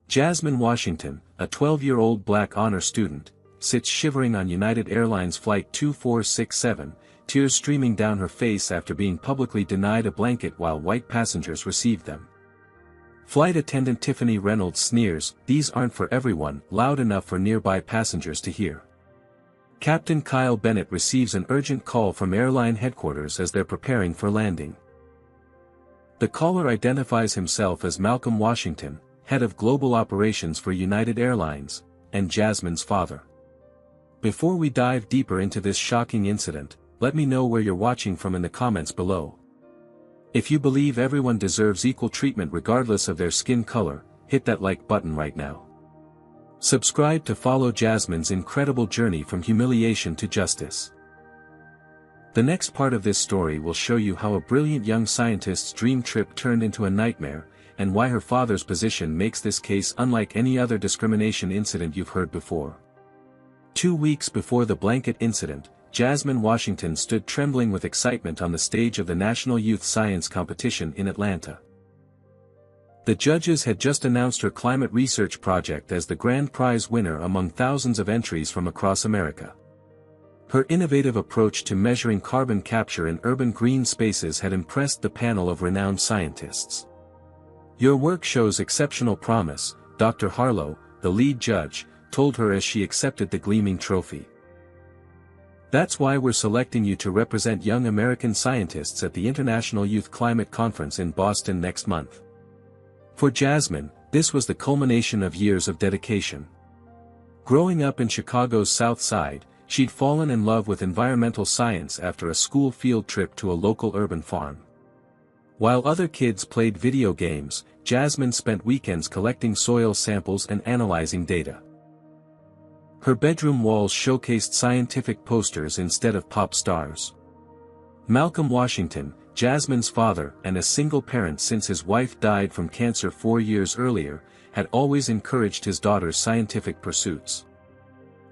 Jasmine Washington, a 12-year-old black honor student, sits shivering on United Airlines Flight 2467, tears streaming down her face after being publicly denied a blanket while white passengers received them. Flight attendant Tiffany Reynolds sneers, "These aren't for everyone," loud enough for nearby passengers to hear. Captain Kyle Bennett receives an urgent call from airline headquarters as they're preparing for landing. The caller identifies himself as Malcolm Washington, head of global operations for United Airlines, and Jasmine's father. Before we dive deeper into this shocking incident, let me know where you're watching from in the comments below. If you believe everyone deserves equal treatment regardless of their skin color, hit that like button right now. Subscribe to follow Jasmine's incredible journey from humiliation to justice. The next part of this story will show you how a brilliant young scientist's dream trip turned into a nightmare, and why her father's position makes this case unlike any other discrimination incident you've heard before. 2 weeks before the blanket incident, Jasmine Washington stood trembling with excitement on the stage of the National Youth Science Competition in Atlanta. The judges had just announced her climate research project as the grand prize winner among thousands of entries from across America. Her innovative approach to measuring carbon capture in urban green spaces had impressed the panel of renowned scientists. "Your work shows exceptional promise," Dr. Harlow, the lead judge, told her as she accepted the gleaming trophy. "That's why we're selecting you to represent young American scientists at the International Youth Climate Conference in Boston next month." For Jasmine, this was the culmination of years of dedication. Growing up in Chicago's South Side, she'd fallen in love with environmental science after a school field trip to a local urban farm. While other kids played video games, Jasmine spent weekends collecting soil samples and analyzing data. Her bedroom walls showcased scientific posters instead of pop stars. Malcolm Washington, Jasmine's father and a single parent since his wife died from cancer 4 years earlier, had always encouraged his daughter's scientific pursuits.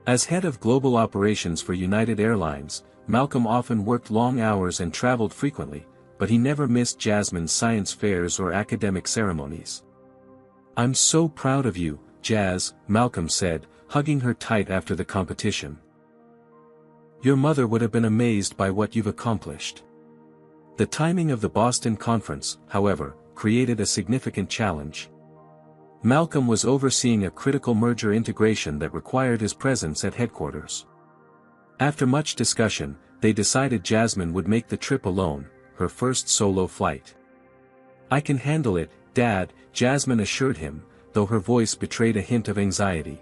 As head of global operations for United Airlines, Malcolm often worked long hours and traveled frequently, but he never missed Jasmine's science fairs or academic ceremonies. "I'm so proud of you, Jazz," Malcolm said, hugging her tight after the competition. "Your mother would have been amazed by what you've accomplished." The timing of the Boston conference, however, created a significant challenge. Malcolm was overseeing a critical merger integration that required his presence at headquarters. After much discussion, they decided Jasmine would make the trip alone, her first solo flight. "I can handle it, Dad," Jasmine assured him, though her voice betrayed a hint of anxiety.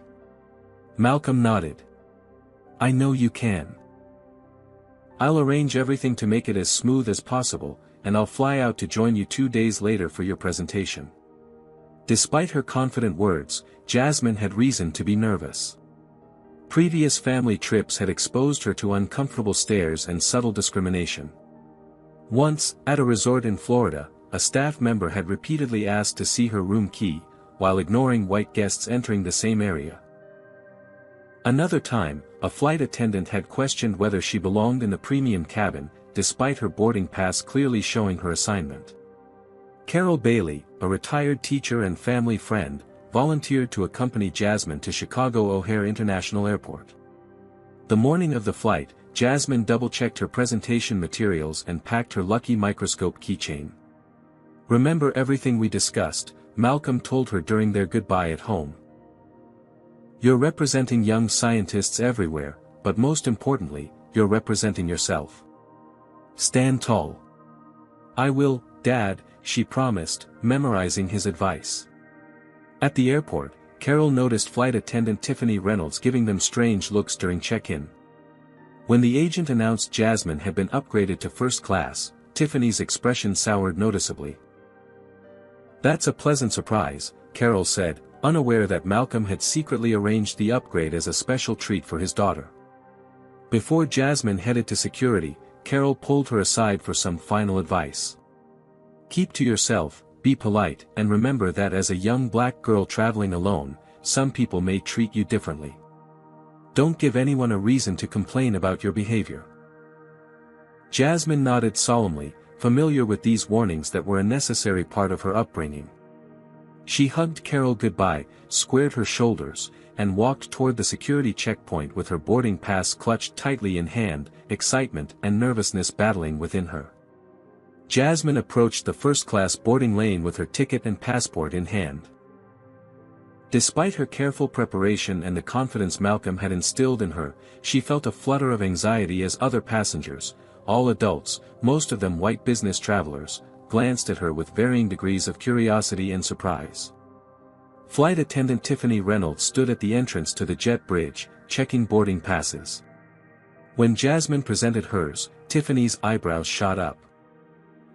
Malcolm nodded. "I know you can. I'll arrange everything to make it as smooth as possible, and I'll fly out to join you 2 days later for your presentation." Despite her confident words, Jasmine had reason to be nervous. Previous family trips had exposed her to uncomfortable stares and subtle discrimination. Once, at a resort in Florida, a staff member had repeatedly asked to see her room key, while ignoring white guests entering the same area. Another time, a flight attendant had questioned whether she belonged in the premium cabin, despite her boarding pass clearly showing her assignment. Carol Bailey, a retired teacher and family friend, volunteered to accompany Jasmine to Chicago O'Hare International Airport. The morning of the flight, Jasmine double-checked her presentation materials and packed her lucky microscope keychain. "Remember everything we discussed," Malcolm told her during their goodbye at home. "You're representing young scientists everywhere, but most importantly, you're representing yourself. Stand tall." "I will, Dad," she promised, memorizing his advice. At the airport, Carol noticed flight attendant Tiffany Reynolds giving them strange looks during check-in. When the agent announced Jasmine had been upgraded to first class, Tiffany's expression soured noticeably. "That's a pleasant surprise," Carol said, unaware that Malcolm had secretly arranged the upgrade as a special treat for his daughter. Before Jasmine headed to security, Carol pulled her aside for some final advice. "Keep to yourself, be polite, and remember that as a young black girl traveling alone, some people may treat you differently. Don't give anyone a reason to complain about your behavior." Jasmine nodded solemnly, familiar with these warnings that were a necessary part of her upbringing. She hugged Carol goodbye, squared her shoulders, and walked toward the security checkpoint with her boarding pass clutched tightly in hand, excitement and nervousness battling within her. Jasmine approached the first-class boarding lane with her ticket and passport in hand. Despite her careful preparation and the confidence Malcolm had instilled in her, she felt a flutter of anxiety as other passengers, all adults, most of them white business travelers, glanced at her with varying degrees of curiosity and surprise. Flight attendant Tiffany Reynolds stood at the entrance to the jet bridge, checking boarding passes. When Jasmine presented hers, Tiffany's eyebrows shot up.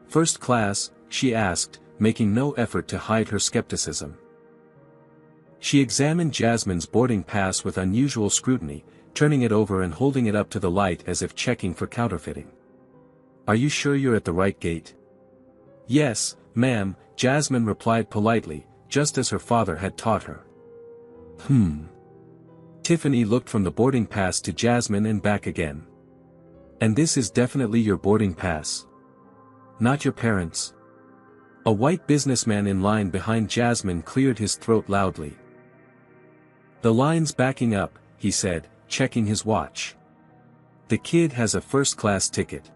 "First class?" she asked, making no effort to hide her skepticism. She examined Jasmine's boarding pass with unusual scrutiny, turning it over and holding it up to the light as if checking for counterfeiting. "Are you sure you're at the right gate?" "Yes, ma'am," Jasmine replied politely, just as her father had taught her. Tiffany looked from the boarding pass to Jasmine and back again. "And this is definitely your boarding pass? Not your parents'?" A white businessman in line behind Jasmine cleared his throat loudly. "The line's backing up," he said, checking his watch. "The kid has a first-class ticket.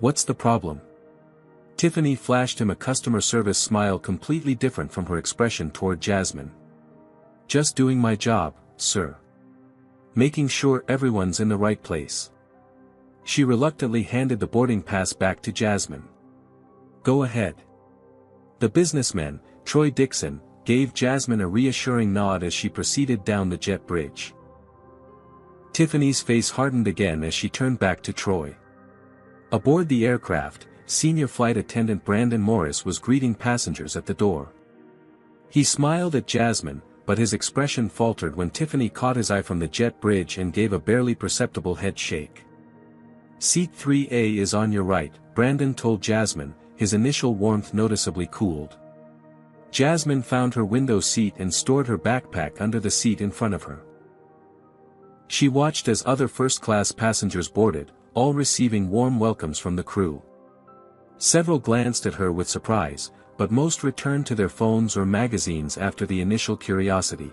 What's the problem?" Tiffany flashed him a customer service smile completely different from her expression toward Jasmine. "Just doing my job, sir. Making sure everyone's in the right place." She reluctantly handed the boarding pass back to Jasmine. "Go ahead." The businessman, Troy Dixon, gave Jasmine a reassuring nod as she proceeded down the jet bridge. Tiffany's face hardened again as she turned back to Troy. Aboard the aircraft, senior flight attendant Brandon Morris was greeting passengers at the door. He smiled at Jasmine, but his expression faltered when Tiffany caught his eye from the jet bridge and gave a barely perceptible head shake. "Seat 3A is on your right," Brandon told Jasmine, his initial warmth noticeably cooled. Jasmine found her window seat and stored her backpack under the seat in front of her. She watched as other first-class passengers boarded, all receiving warm welcomes from the crew. Several glanced at her with surprise, but most returned to their phones or magazines after the initial curiosity.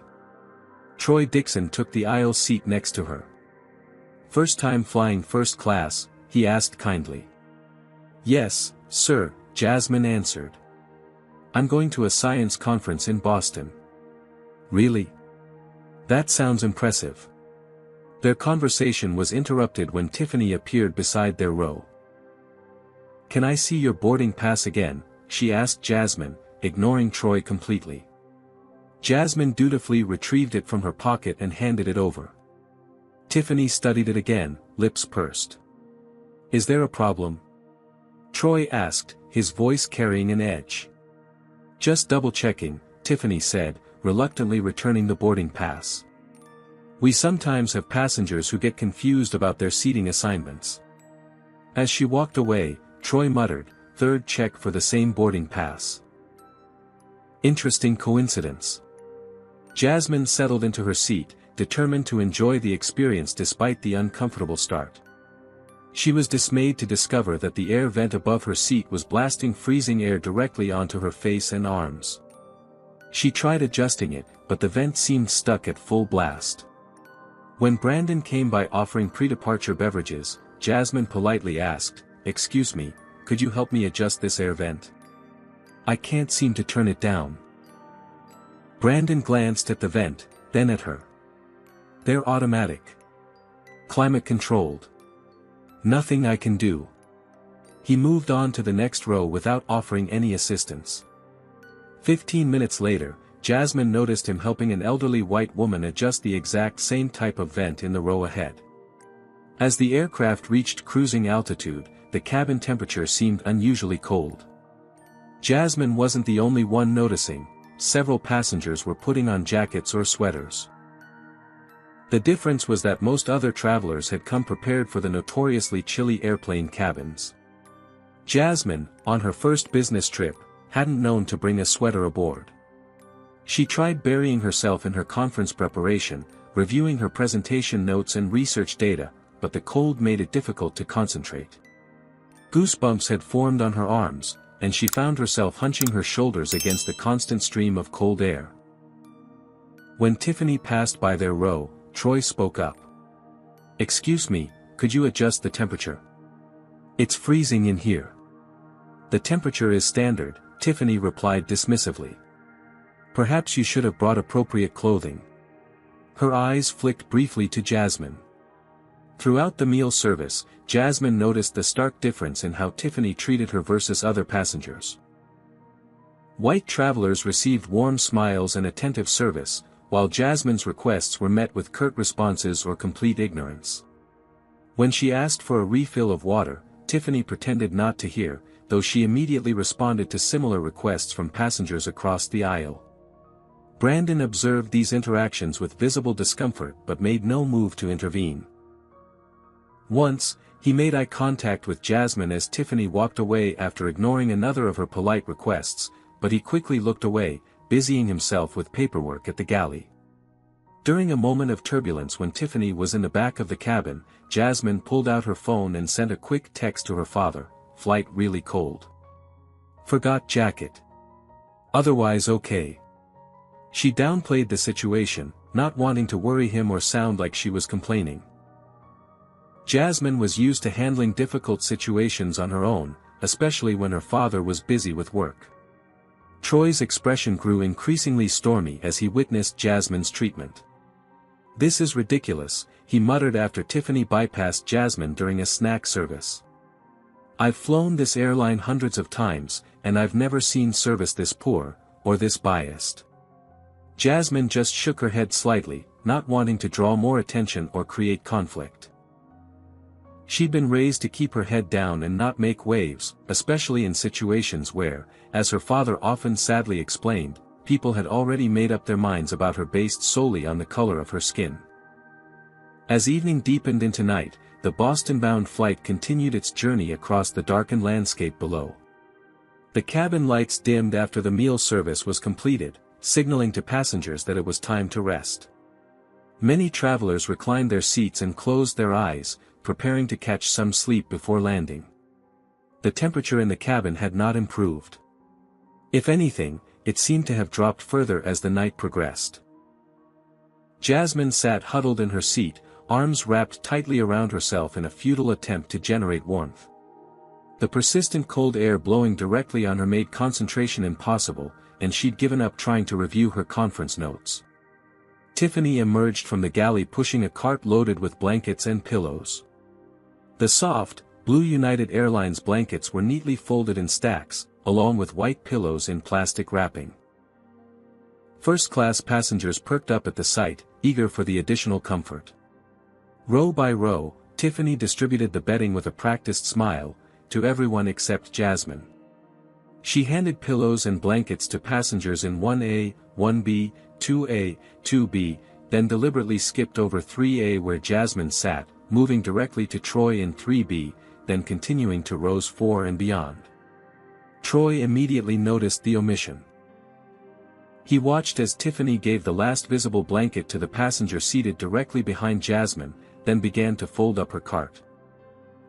Troy Dixon took the aisle seat next to her. "First time flying first class?" he asked kindly. "Yes, sir," Jasmine answered. "I'm going to a science conference in Boston." "Really? That sounds impressive." Their conversation was interrupted when Tiffany appeared beside their row. "Can I see your boarding pass again?" she asked Jasmine, ignoring Troy completely. Jasmine dutifully retrieved it from her pocket and handed it over. Tiffany studied it again, lips pursed. "Is there a problem?" Troy asked, his voice carrying an edge. "Just double-checking," Tiffany said, reluctantly returning the boarding pass. "We sometimes have passengers who get confused about their seating assignments." As she walked away, Troy muttered, "Third check for the same boarding pass. Interesting coincidence." Jasmine settled into her seat, determined to enjoy the experience despite the uncomfortable start. She was dismayed to discover that the air vent above her seat was blasting freezing air directly onto her face and arms. She tried adjusting it, but the vent seemed stuck at full blast. When Brandon came by offering pre-departure beverages, Jasmine politely asked, "Excuse me, could you help me adjust this air vent? I can't seem to turn it down." Brandon glanced at the vent, then at her. "They're automatic. Climate-controlled. Nothing I can do." He moved on to the next row without offering any assistance. 15 minutes later, Jasmine noticed him helping an elderly white woman adjust the exact same type of vent in the row ahead. As the aircraft reached cruising altitude, the cabin temperature seemed unusually cold. Jasmine wasn't the only one noticing, several passengers were putting on jackets or sweaters. The difference was that most other travelers had come prepared for the notoriously chilly airplane cabins. Jasmine, on her first business trip, hadn't known to bring a sweater aboard. She tried burying herself in her conference preparation, reviewing her presentation notes and research data, but the cold made it difficult to concentrate. Goosebumps had formed on her arms, and she found herself hunching her shoulders against the constant stream of cold air. When Tiffany passed by their row, Troy spoke up. "Excuse me, could you adjust the temperature? It's freezing in here." "The temperature is standard," Tiffany replied dismissively. "Perhaps you should have brought appropriate clothing." Her eyes flicked briefly to Jasmine. Throughout the meal service, Jasmine noticed the stark difference in how Tiffany treated her versus other passengers. White travelers received warm smiles and attentive service, while Jasmine's requests were met with curt responses or complete ignorance. When she asked for a refill of water, Tiffany pretended not to hear, though she immediately responded to similar requests from passengers across the aisle. Brandon observed these interactions with visible discomfort but made no move to intervene. Once, he made eye contact with Jasmine as Tiffany walked away after ignoring another of her polite requests, but he quickly looked away, busying himself with paperwork at the galley. During a moment of turbulence when Tiffany was in the back of the cabin, Jasmine pulled out her phone and sent a quick text to her father, "Flight really cold. Forgot jacket. Otherwise okay." She downplayed the situation, not wanting to worry him or sound like she was complaining. Jasmine was used to handling difficult situations on her own, especially when her father was busy with work. Troy's expression grew increasingly stormy as he witnessed Jasmine's treatment. "This is ridiculous," he muttered after Tiffany bypassed Jasmine during a snack service. "I've flown this airline hundreds of times, and I've never seen service this poor, or this biased." Jasmine just shook her head slightly, not wanting to draw more attention or create conflict. She'd been raised to keep her head down and not make waves, especially in situations where, as her father often sadly explained, people had already made up their minds about her based solely on the color of her skin. As evening deepened into night, the Boston-bound flight continued its journey across the darkened landscape below. The cabin lights dimmed after the meal service was completed, signaling to passengers that it was time to rest. Many travelers reclined their seats and closed their eyes, preparing to catch some sleep before landing. The temperature in the cabin had not improved. If anything, it seemed to have dropped further as the night progressed. Jasmine sat huddled in her seat, arms wrapped tightly around herself in a futile attempt to generate warmth. The persistent cold air blowing directly on her made concentration impossible, and she'd given up trying to review her conference notes. Tiffany emerged from the galley pushing a cart loaded with blankets and pillows. The soft, blue United Airlines blankets were neatly folded in stacks, along with white pillows in plastic wrapping. First-class passengers perked up at the sight, eager for the additional comfort. Row by row, Tiffany distributed the bedding with a practiced smile, to everyone except Jasmine. She handed pillows and blankets to passengers in 1A, 1B, 2A, 2B, then deliberately skipped over 3A where Jasmine sat, moving directly to Troy in 3B, then continuing to rows 4 and beyond. Troy immediately noticed the omission. He watched as Tiffany gave the last visible blanket to the passenger seated directly behind Jasmine, then began to fold up her cart.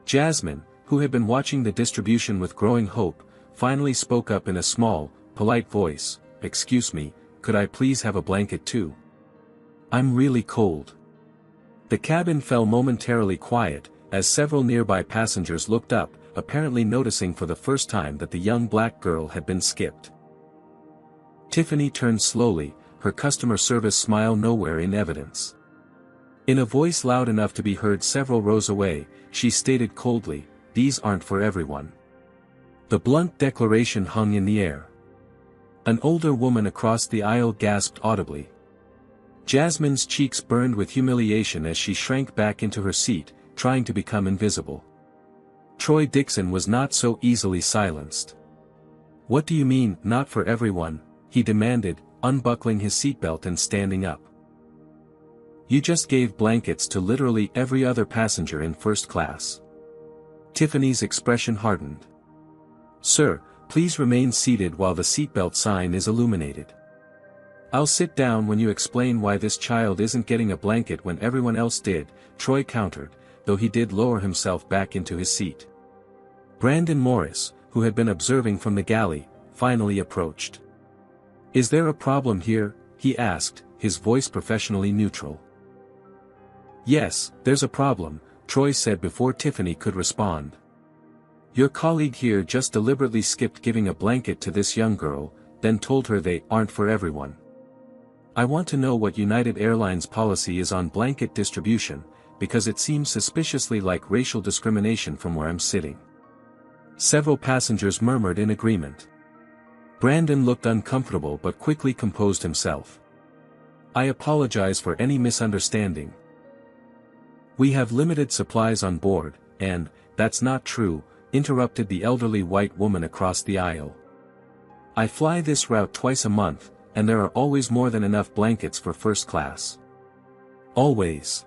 Jasmine, who had been watching the distribution with growing hope, finally spoke up in a small, polite voice, "Excuse me, could I please have a blanket too? I'm really cold." The cabin fell momentarily quiet, as several nearby passengers looked up, apparently noticing for the first time that the young black girl had been skipped. Tiffany turned slowly, her customer service smile nowhere in evidence. In a voice loud enough to be heard several rows away, she stated coldly, "These aren't for everyone." The blunt declaration hung in the air. An older woman across the aisle gasped audibly. Jasmine's cheeks burned with humiliation as she shrank back into her seat, trying to become invisible. Troy Dixon was not so easily silenced. "What do you mean, not for everyone?" he demanded, unbuckling his seatbelt and standing up. "You just gave blankets to literally every other passenger in first class." Tiffany's expression hardened. "Sir, please remain seated while the seatbelt sign is illuminated. I'll sit down when you explain why this child isn't getting a blanket when everyone else did," Troy countered, though he did lower himself back into his seat. Brandon Morris, who had been observing from the galley, finally approached. "Is there a problem here?" he asked, his voice professionally neutral. "Yes, there's a problem," Troy said before Tiffany could respond. "Your colleague here just deliberately skipped giving a blanket to this young girl, then told her they aren't for everyone. I want to know what United Airlines policy is on blanket distribution, because it seems suspiciously like racial discrimination from where I'm sitting." Several passengers murmured in agreement. Brandon looked uncomfortable but quickly composed himself. "I apologize for any misunderstanding. We have limited supplies on board, and, that's not true," interrupted the elderly white woman across the aisle. "I fly this route twice a month, and there are always more than enough blankets for first class." "Always."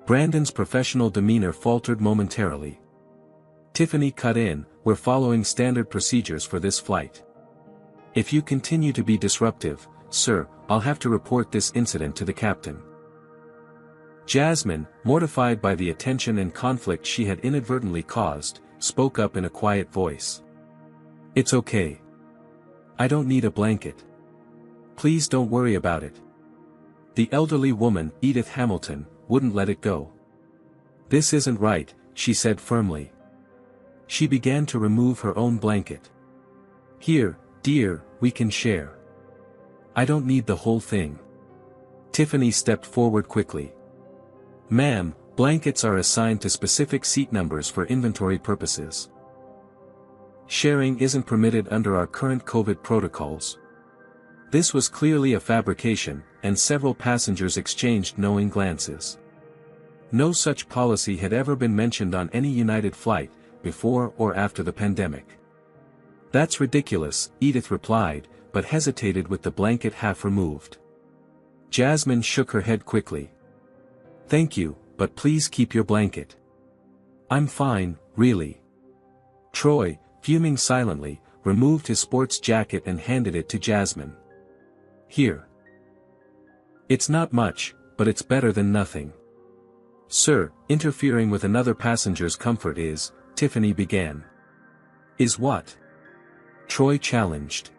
Brandon's professional demeanor faltered momentarily. Tiffany cut in, "We're following standard procedures for this flight. If you continue to be disruptive, sir, I'll have to report this incident to the captain." Jasmine, mortified by the attention and conflict she had inadvertently caused, spoke up in a quiet voice. "It's okay. I don't need a blanket. Please don't worry about it." The elderly woman, Edith Hamilton, wouldn't let it go. "This isn't right," she said firmly. She began to remove her own blanket. "Here, dear, we can share. I don't need the whole thing." Tiffany stepped forward quickly. "Ma'am, blankets are assigned to specific seat numbers for inventory purposes. Sharing isn't permitted under our current COVID protocols." This was clearly a fabrication, and several passengers exchanged knowing glances. No such policy had ever been mentioned on any United flight, before or after the pandemic. "That's ridiculous," Edith replied, but hesitated with the blanket half removed. Jasmine shook her head quickly. "Thank you, but please keep your blanket." "I'm fine, really." Troy, fuming silently, removed his sports jacket and handed it to Jasmine. "Here. It's not much, but it's better than nothing." "Sir, interfering with another passenger's comfort is," Tiffany began. "Is what?" Troy challenged.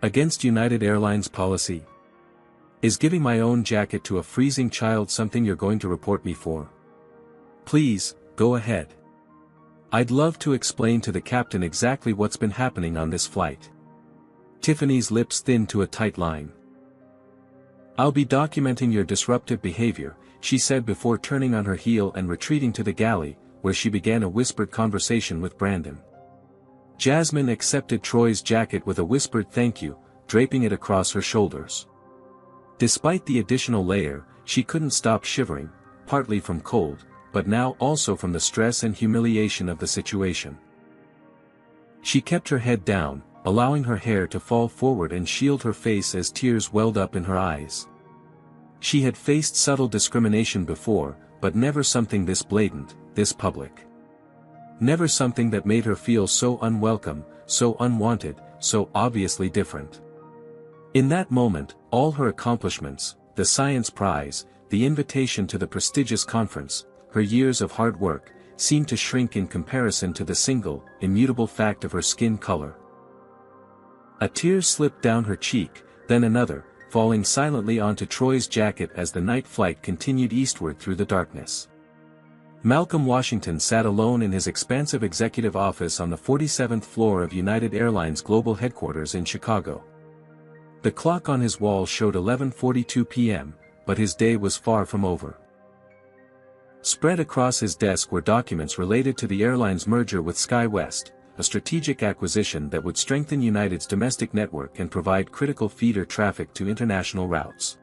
"Against United Airlines policy? Is giving my own jacket to a freezing child something you're going to report me for?" "Please, go ahead. I'd love to explain to the captain exactly what's been happening on this flight." Tiffany's lips thinned to a tight line. "I'll be documenting your disruptive behavior," she said before turning on her heel and retreating to the galley, where she began a whispered conversation with Brandon. Jasmine accepted Troy's jacket with a whispered thank you, draping it across her shoulders. Despite the additional layer, she couldn't stop shivering, partly from cold, but now also from the stress and humiliation of the situation. She kept her head down, allowing her hair to fall forward and shield her face as tears welled up in her eyes. She had faced subtle discrimination before, but never something this blatant, this public. Never something that made her feel so unwelcome, so unwanted, so obviously different. In that moment, all her accomplishments, the science prize, the invitation to the prestigious conference, her years of hard work, seemed to shrink in comparison to the single, immutable fact of her skin color. A tear slipped down her cheek, then another, falling silently onto Troy's jacket as the night flight continued eastward through the darkness. Malcolm Washington sat alone in his expansive executive office on the 47th floor of United Airlines Global Headquarters in Chicago. The clock on his wall showed 11:42 p.m., but his day was far from over. Spread across his desk were documents related to the airline's merger with SkyWest, a strategic acquisition that would strengthen United's domestic network and provide critical feeder traffic to international routes.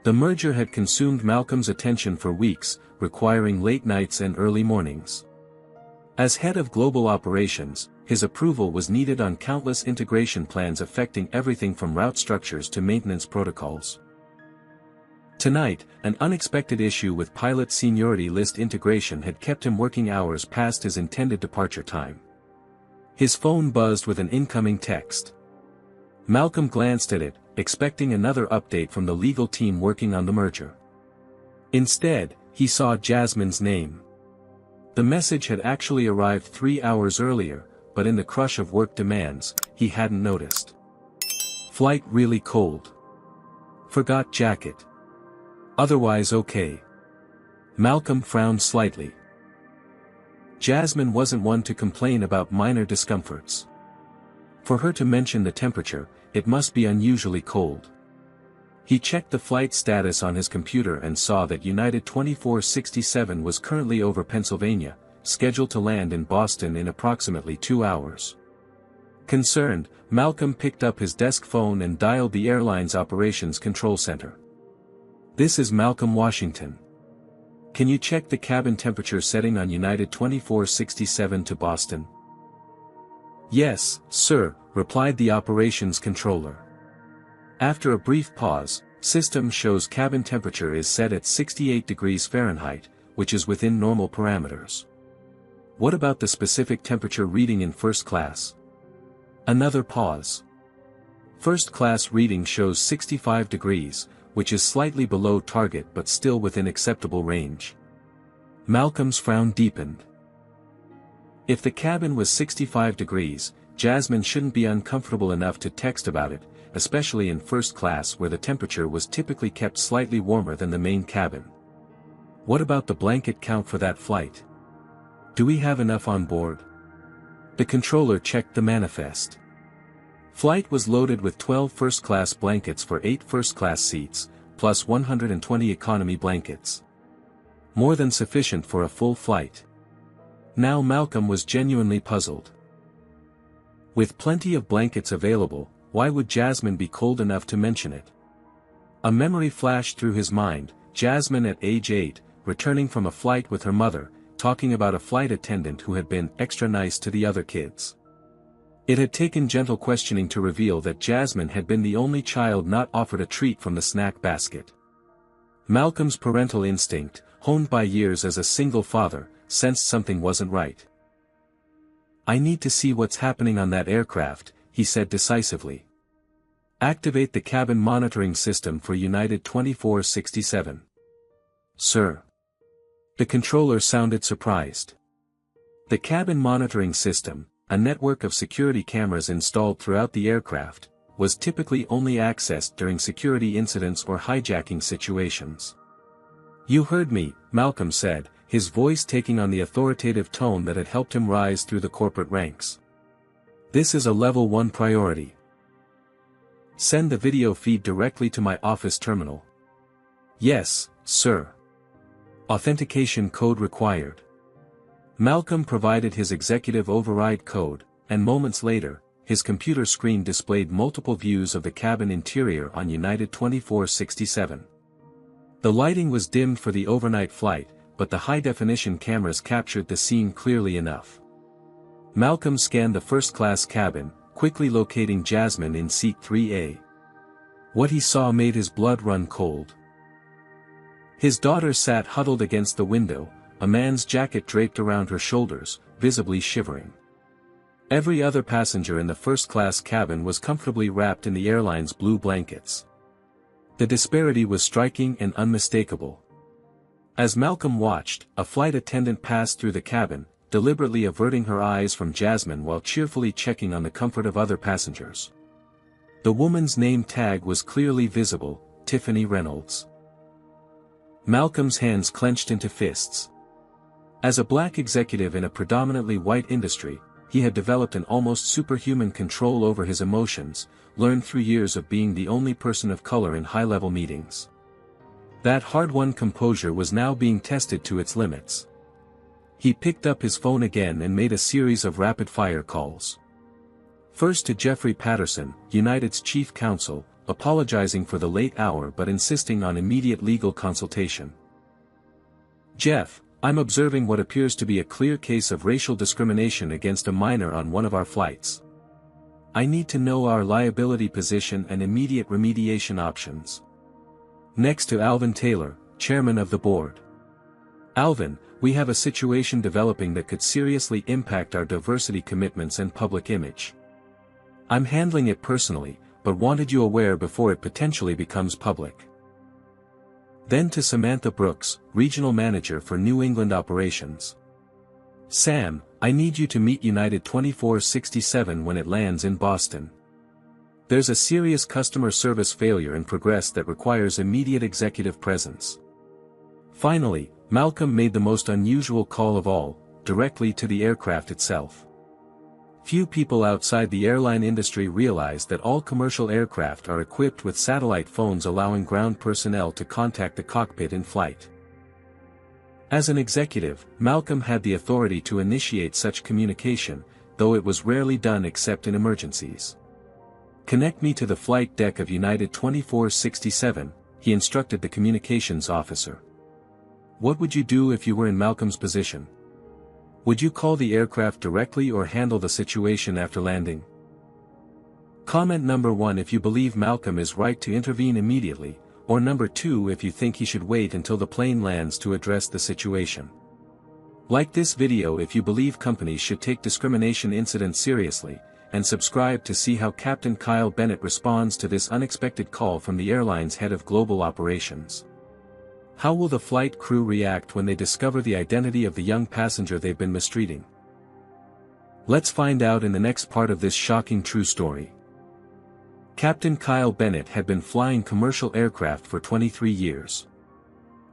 The merger had consumed Malcolm's attention for weeks, requiring late nights and early mornings. As head of global operations, his approval was needed on countless integration plans affecting everything from route structures to maintenance protocols. Tonight, an unexpected issue with pilot seniority list integration had kept him working hours past his intended departure time. His phone buzzed with an incoming text. Malcolm glanced at it, expecting another update from the legal team working on the merger. Instead, he saw Jasmine's name. The message had actually arrived 3 hours earlier, but in the crush of work demands, he hadn't noticed. Flight really cold. Forgot jacket. Otherwise okay. Malcolm frowned slightly. Jasmine wasn't one to complain about minor discomforts. For her to mention the temperature, it must be unusually cold. He checked the flight status on his computer and saw that United 2467 was currently over Pennsylvania, scheduled to land in Boston in approximately 2 hours. Concerned, Malcolm picked up his desk phone and dialed the airline's operations control center. "This is Malcolm Washington. Can you check the cabin temperature setting on United 2467 to Boston?" "Yes, sir," replied the operations controller. After a brief pause, "System shows cabin temperature is set at 68 degrees Fahrenheit, which is within normal parameters. What about the specific temperature reading in first class?" Another pause. "First class reading shows 65 degrees, which is slightly below target but still within acceptable range." Malcolm's frown deepened. If the cabin was 65 degrees, Jasmine shouldn't be uncomfortable enough to text about it, especially in first class where the temperature was typically kept slightly warmer than the main cabin. What about the blanket count for that flight? Do we have enough on board? The controller checked the manifest. Flight was loaded with 12 first-class blankets for 8 first-class seats, plus 120 economy blankets. More than sufficient for a full flight. Now Malcolm was genuinely puzzled. With plenty of blankets available, why would Jasmine be cold enough to mention it? A memory flashed through his mind, Jasmine at age 8, returning from a flight with her mother, talking about a flight attendant who had been extra nice to the other kids. It had taken gentle questioning to reveal that Jasmine had been the only child not offered a treat from the snack basket. Malcolm's parental instinct, honed by years as a single father, sensed something wasn't right. "I need to see what's happening on that aircraft," he said decisively. "Activate the cabin monitoring system for United 2467. "Sir." The controller sounded surprised. The cabin monitoring system, a network of security cameras installed throughout the aircraft, was typically only accessed during security incidents or hijacking situations. "You heard me," Malcolm said, his voice taking on the authoritative tone that had helped him rise through the corporate ranks. "This is a level 1 priority. Send the video feed directly to my office terminal." "Yes, sir." Authentication code required. Malcolm provided his executive override code, and moments later, his computer screen displayed multiple views of the cabin interior on United 2467. The lighting was dimmed for the overnight flight, but the high-definition cameras captured the scene clearly enough. Malcolm scanned the first-class cabin, quickly locating Jasmine in seat 3A. What he saw made his blood run cold. His daughter sat huddled against the window, a man's jacket draped around her shoulders, visibly shivering. Every other passenger in the first-class cabin was comfortably wrapped in the airline's blue blankets. The disparity was striking and unmistakable. As Malcolm watched, a flight attendant passed through the cabin, deliberately averting her eyes from Jasmine while cheerfully checking on the comfort of other passengers. The woman's name tag was clearly visible, Tiffany Reynolds. Malcolm's hands clenched into fists. As a black executive in a predominantly white industry, he had developed an almost superhuman control over his emotions, learned through years of being the only person of color in high-level meetings. That hard-won composure was now being tested to its limits. He picked up his phone again and made a series of rapid-fire calls. First to Jeffrey Patterson, United's chief counsel, apologizing for the late hour but insisting on immediate legal consultation. "Jeff, I'm observing what appears to be a clear case of racial discrimination against a minor on one of our flights. I need to know our liability position and immediate remediation options." Next to Alvin Taylor, chairman of the board. "Alvin, we have a situation developing that could seriously impact our diversity commitments and public image. I'm handling it personally, but wanted you aware before it potentially becomes public." Then to Samantha Brooks, regional manager for New England operations. Sam, I need you to meet United 2467 when it lands in Boston. There's a serious customer service failure in progress that requires immediate executive presence. Finally, Malcolm made the most unusual call of all, directly to the aircraft itself. Few people outside the airline industry realize that all commercial aircraft are equipped with satellite phones allowing ground personnel to contact the cockpit in flight. As an executive, Malcolm had the authority to initiate such communication, though it was rarely done except in emergencies. "Connect me to the flight deck of United 2467, he instructed the communications officer. What would you do if you were in Malcolm's position? Would you call the aircraft directly or handle the situation after landing? Comment number 1 if you believe Malcolm is right to intervene immediately, or number 2 if you think he should wait until the plane lands to address the situation. Like this video if you believe companies should take discrimination incidents seriously, and subscribe to see how Captain Kyle Bennett responds to this unexpected call from the airline's head of global operations. How will the flight crew react when they discover the identity of the young passenger they've been mistreating? Let's find out in the next part of this shocking true story. Captain Kyle Bennett had been flying commercial aircraft for 23 years.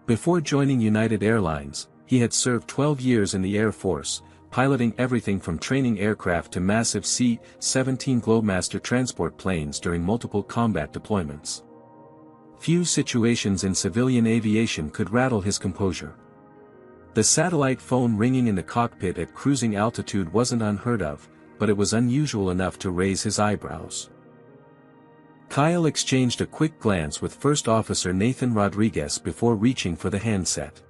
Before joining United Airlines, he had served 12 years in the Air Force, piloting everything from training aircraft to massive C-17 Globemaster transport planes during multiple combat deployments. Few situations in civilian aviation could rattle his composure. The satellite phone ringing in the cockpit at cruising altitude wasn't unheard of, but it was unusual enough to raise his eyebrows. Kyle exchanged a quick glance with First Officer Nathan Rodriguez before reaching for the handset.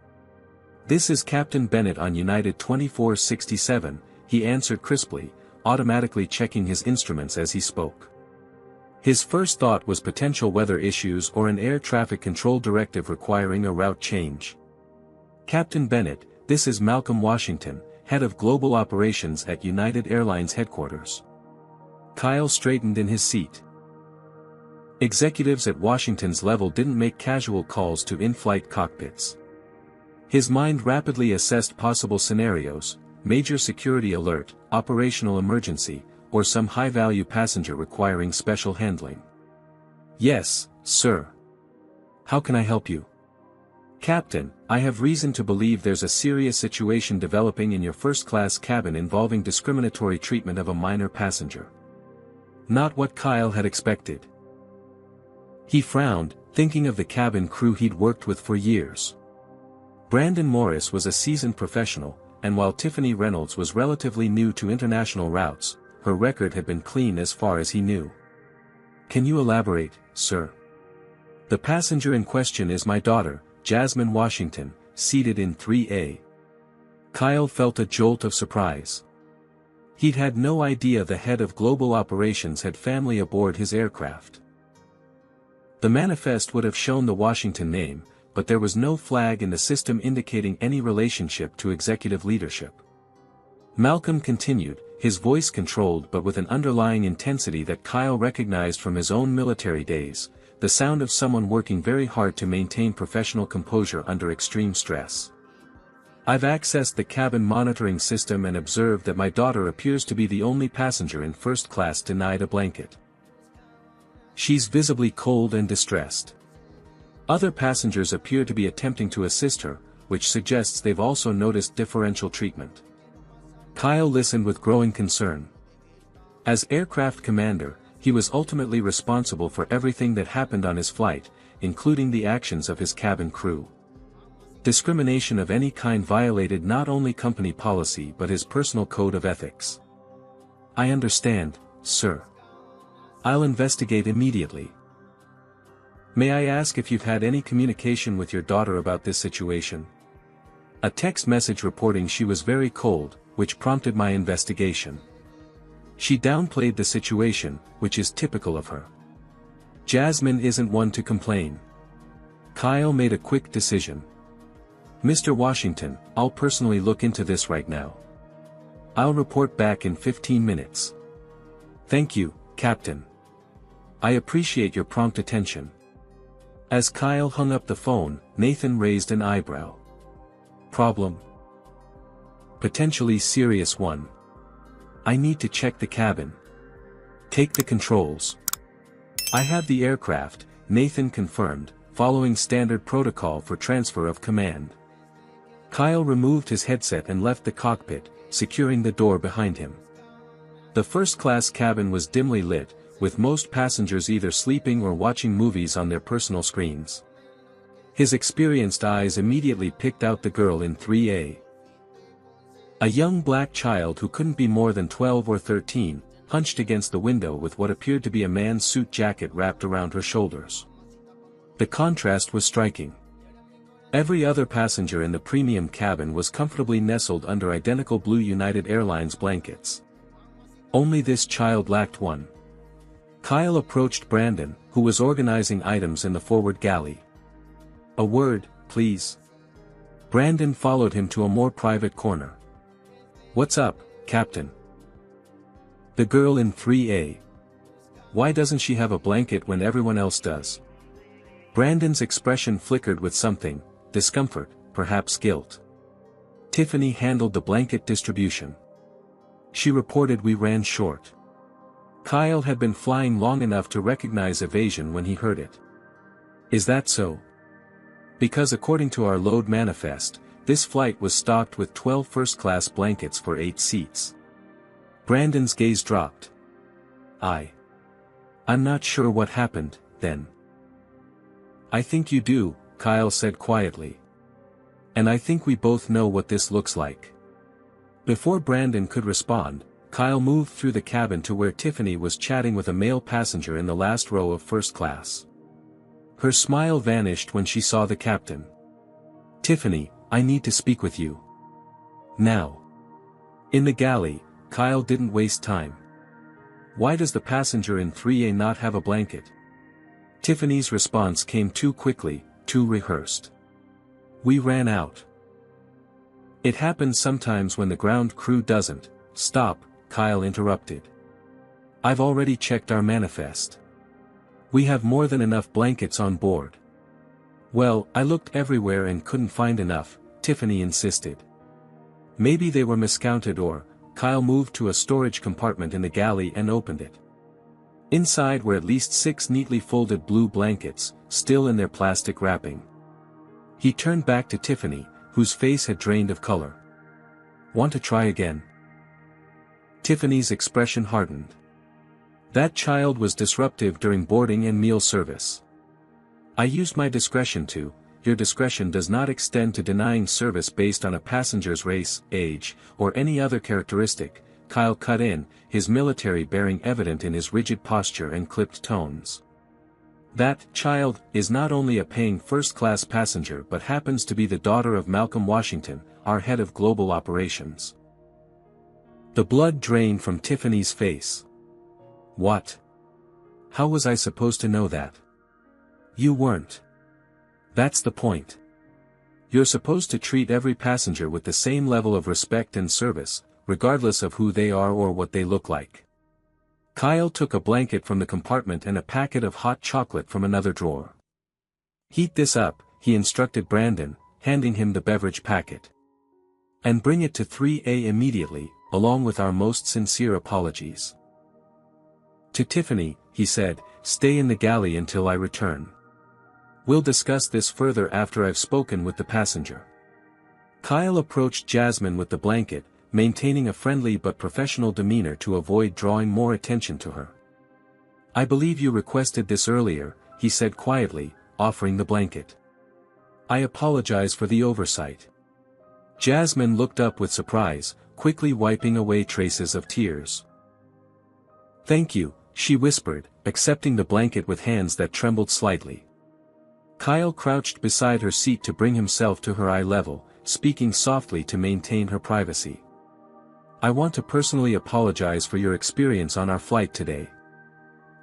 "This is Captain Bennett on United 2467, he answered crisply, automatically checking his instruments as he spoke. His first thought was potential weather issues or an air traffic control directive requiring a route change. "Captain Bennett, this is Malcolm Washington, head of global operations at United Airlines headquarters." Kyle straightened in his seat. Executives at Washington's level didn't make casual calls to in-flight cockpits. His mind rapidly assessed possible scenarios: major security alert, operational emergency, or some high-value passenger requiring special handling. "Yes, sir. How can I help you?" "Captain, I have reason to believe there's a serious situation developing in your first-class cabin involving discriminatory treatment of a minor passenger." Not what Kyle had expected. He frowned, thinking of the cabin crew he'd worked with for years. Brandon Morris was a seasoned professional, and while Tiffany Reynolds was relatively new to international routes, her record had been clean as far as he knew. "Can you elaborate, sir?" "The passenger in question is my daughter, Jasmine Washington, seated in 3A. Kyle felt a jolt of surprise. He'd had no idea the head of global operations had family aboard his aircraft. The manifest would have shown the Washington name, but there was no flag in the system indicating any relationship to executive leadership. Malcolm continued, his voice controlled but with an underlying intensity that Kyle recognized from his own military days, the sound of someone working very hard to maintain professional composure under extreme stress. "I've accessed the cabin monitoring system and observed that my daughter appears to be the only passenger in first class denied a blanket. She's visibly cold and distressed. Other passengers appear to be attempting to assist her, which suggests they've also noticed differential treatment." Kyle listened with growing concern. As aircraft commander, he was ultimately responsible for everything that happened on his flight, including the actions of his cabin crew. Discrimination of any kind violated not only company policy but his personal code of ethics. "I understand, sir. I'll investigate immediately. May I ask if you've had any communication with your daughter about this situation?" "A text message reporting she was very cold, which prompted my investigation. She downplayed the situation, which is typical of her. Jasmine isn't one to complain." Kyle made a quick decision. "Mr. Washington, I'll personally look into this right now. I'll report back in 15 minutes. "Thank you, Captain. I appreciate your prompt attention." As Kyle hung up the phone, Nathan raised an eyebrow. "Problem?" Potentially serious one. I need to check the cabin. Take the controls. I have the aircraft, Nathan confirmed, following standard protocol for transfer of command. Kyle removed his headset and left the cockpit, securing the door behind him. The first-class cabin was dimly lit, with most passengers either sleeping or watching movies on their personal screens. His experienced eyes immediately picked out the girl in 3A. A young black child who couldn't be more than 12 or 13, hunched against the window with what appeared to be a man's suit jacket wrapped around her shoulders. The contrast was striking. Every other passenger in the premium cabin was comfortably nestled under identical blue United Airlines blankets. Only this child lacked one. Kyle approached Brandon, who was organizing items in the forward galley. "A word, please." Brandon followed him to a more private corner. "What's up, Captain?" "The girl in 3A. Why doesn't she have a blanket when everyone else does?" Brandon's expression flickered with something, discomfort, perhaps guilt. "Tiffany handled the blanket distribution. She reported we ran short." Kyle had been flying long enough to recognize evasion when he heard it. "Is that so?" "Because according to our load manifest, this flight was stocked with 12 first-class blankets for 8 seats." Brandon's gaze dropped. I'm not sure what happened, then." "I think you do," Kyle said quietly. "And I think we both know what this looks like." Before Brandon could respond, Kyle moved through the cabin to where Tiffany was chatting with a male passenger in the last row of first class. Her smile vanished when she saw the captain. "Tiffany, I need to speak with you. Now." In the galley, Kyle didn't waste time. "Why does the passenger in 3A not have a blanket?" Tiffany's response came too quickly, too rehearsed. "We ran out." "It happens sometimes when the ground crew doesn't." "Stop," Kyle interrupted. "I've already checked our manifest. We have more than enough blankets on board." "Well, I looked everywhere and couldn't find enough," Tiffany insisted. "Maybe they were miscounted or..." Kyle moved to a storage compartment in the galley and opened it. Inside were at least 6 neatly folded blue blankets, still in their plastic wrapping. He turned back to Tiffany, whose face had drained of color. "Want to try again?" Tiffany's expression hardened. That child was disruptive during boarding and meal service. "I used my discretion to." "Your discretion does not extend to denying service based on a passenger's race, age, or any other characteristic," Kyle cut in, his military bearing evident in his rigid posture and clipped tones. "That child is not only a paying first-class passenger but happens to be the daughter of Malcolm Washington, our head of global operations." The blood drained from Tiffany's face. "What? How was I supposed to know that?" "You weren't. That's the point. You're supposed to treat every passenger with the same level of respect and service, regardless of who they are or what they look like." Kyle took a blanket from the compartment and a packet of hot chocolate from another drawer. "Heat this up," he instructed Brandon, handing him the beverage packet. "And bring it to 3A immediately, along with our most sincere apologies." To Tiffany, he said, "Stay in the galley until I return. We'll discuss this further after I've spoken with the passenger." Kyle approached Jasmine with the blanket, maintaining a friendly but professional demeanor to avoid drawing more attention to her. "I believe you requested this earlier," he said quietly, offering the blanket. "I apologize for the oversight." Jasmine looked up with surprise, quickly wiping away traces of tears. "Thank you," she whispered, accepting the blanket with hands that trembled slightly. Kyle crouched beside her seat to bring himself to her eye level, speaking softly to maintain her privacy. "I want to personally apologize for your experience on our flight today.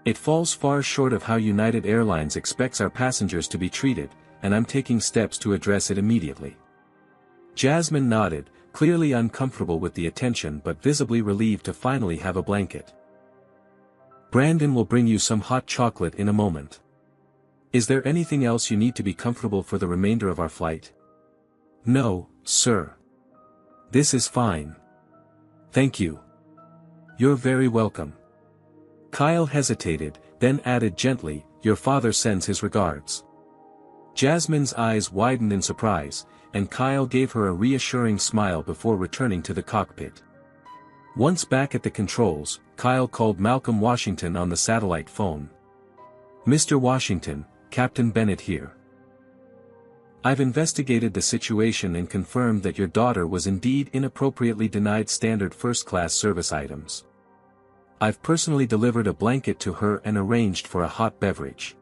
It falls far short of how United Airlines expects our passengers to be treated, and I'm taking steps to address it immediately." Jasmine nodded, clearly uncomfortable with the attention but visibly relieved to finally have a blanket. "Brandon will bring you some hot chocolate in a moment. Is there anything else you need to be comfortable for the remainder of our flight?" "No, sir. This is fine. Thank you. You're very welcome. Kyle hesitated, then added gently, your father sends his regards. Jasmine's eyes widened in surprise, and Kyle gave her a reassuring smile before returning to the cockpit. Once back at the controls, Kyle called Malcolm Washington on the satellite phone. Mr. Washington, Captain Bennett here. I've investigated the situation and confirmed that your daughter was indeed inappropriately denied standard first-class service items. I've personally delivered a blanket to her and arranged for a hot beverage.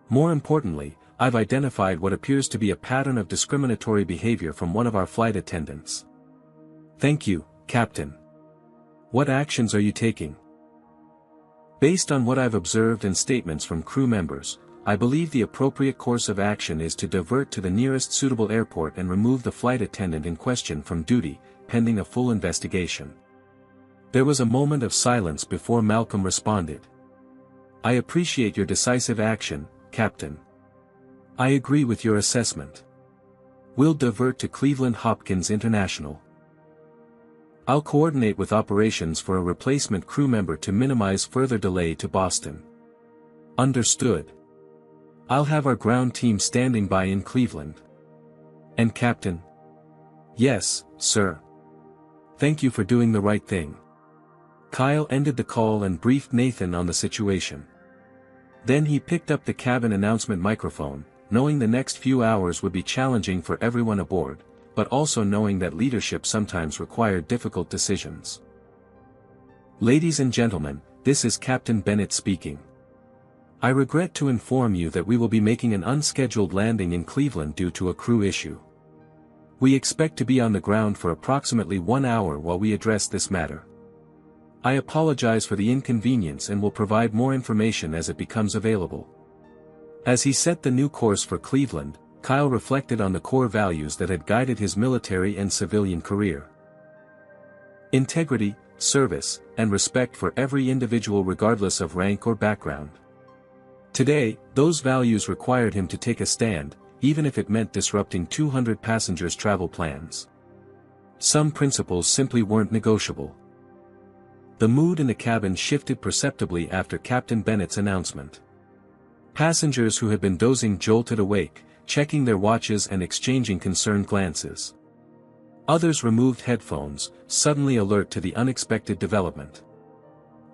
More importantly, I've identified what appears to be a pattern of discriminatory behavior from one of our flight attendants. Thank you, Captain. What actions are you taking? Based on what I've observed and statements from crew members, I believe the appropriate course of action is to divert to the nearest suitable airport and remove the flight attendant in question from duty, pending a full investigation. There was a moment of silence before Malcolm responded. I appreciate your decisive action, Captain. I agree with your assessment. We'll divert to Cleveland Hopkins International. I'll coordinate with operations for a replacement crew member to minimize further delay to Boston. Understood. I'll have our ground team standing by in Cleveland. And Captain? Yes, sir. Thank you for doing the right thing. Kyle ended the call and briefed Nathan on the situation. Then he picked up the cabin announcement microphone, knowing the next few hours would be challenging for everyone aboard, but also knowing that leadership sometimes required difficult decisions. Ladies and gentlemen, this is Captain Bennett speaking. I regret to inform you that we will be making an unscheduled landing in Cleveland due to a crew issue. We expect to be on the ground for approximately 1 hour while we address this matter. I apologize for the inconvenience and will provide more information as it becomes available. As he set the new course for Cleveland, Kyle reflected on the core values that had guided his military and civilian career. Integrity, service, and respect for every individual regardless of rank or background. Today, those values required him to take a stand, even if it meant disrupting 200 passengers' travel plans. Some principles simply weren't negotiable. The mood in the cabin shifted perceptibly after Captain Bennett's announcement. Passengers who had been dozing jolted awake, checking their watches and exchanging concerned glances. Others removed headphones, suddenly alert to the unexpected development.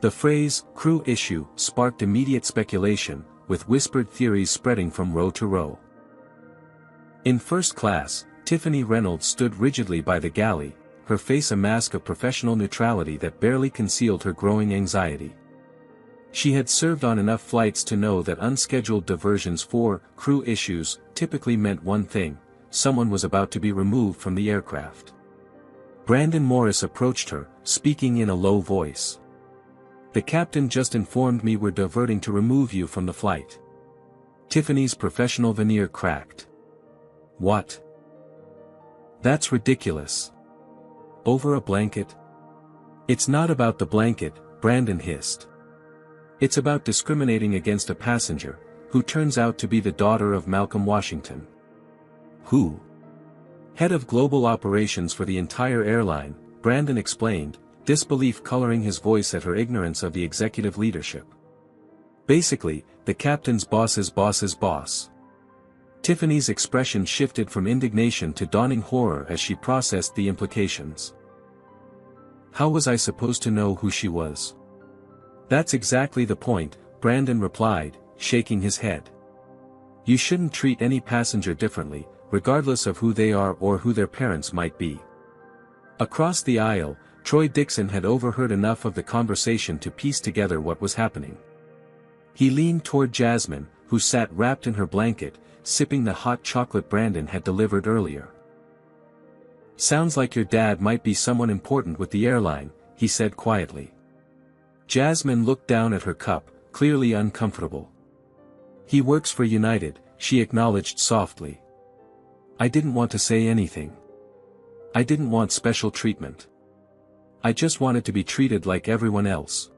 The phrase, crew issue, sparked immediate speculation, with whispered theories spreading from row to row. In first class, Tiffany Reynolds stood rigidly by the galley, her face a mask of professional neutrality that barely concealed her growing anxiety. She had served on enough flights to know that unscheduled diversions for crew issues typically meant one thing: someone was about to be removed from the aircraft. Brandon Morris approached her, speaking in a low voice. The captain just informed me we're diverting to remove you from the flight. Tiffany's professional veneer cracked. What? That's ridiculous. Over a blanket? It's not about the blanket, Brandon hissed. It's about discriminating against a passenger, who turns out to be the daughter of Malcolm Washington. Who? Head of global operations for the entire airline, Brandon explained, disbelief coloring his voice at her ignorance of the executive leadership. Basically, the captain's boss's boss's boss. Tiffany's expression shifted from indignation to dawning horror as she processed the implications. How was I supposed to know who she was? That's exactly the point, Brandon replied, shaking his head. You shouldn't treat any passenger differently, regardless of who they are or who their parents might be. Across the aisle, Troy Dixon had overheard enough of the conversation to piece together what was happening. He leaned toward Jasmine, who sat wrapped in her blanket, sipping the hot chocolate Brandon had delivered earlier. Sounds like your dad might be someone important with the airline, he said quietly. Jasmine looked down at her cup, clearly uncomfortable. He works for United, she acknowledged softly. I didn't want to say anything. I didn't want special treatment. I just wanted to be treated like everyone else.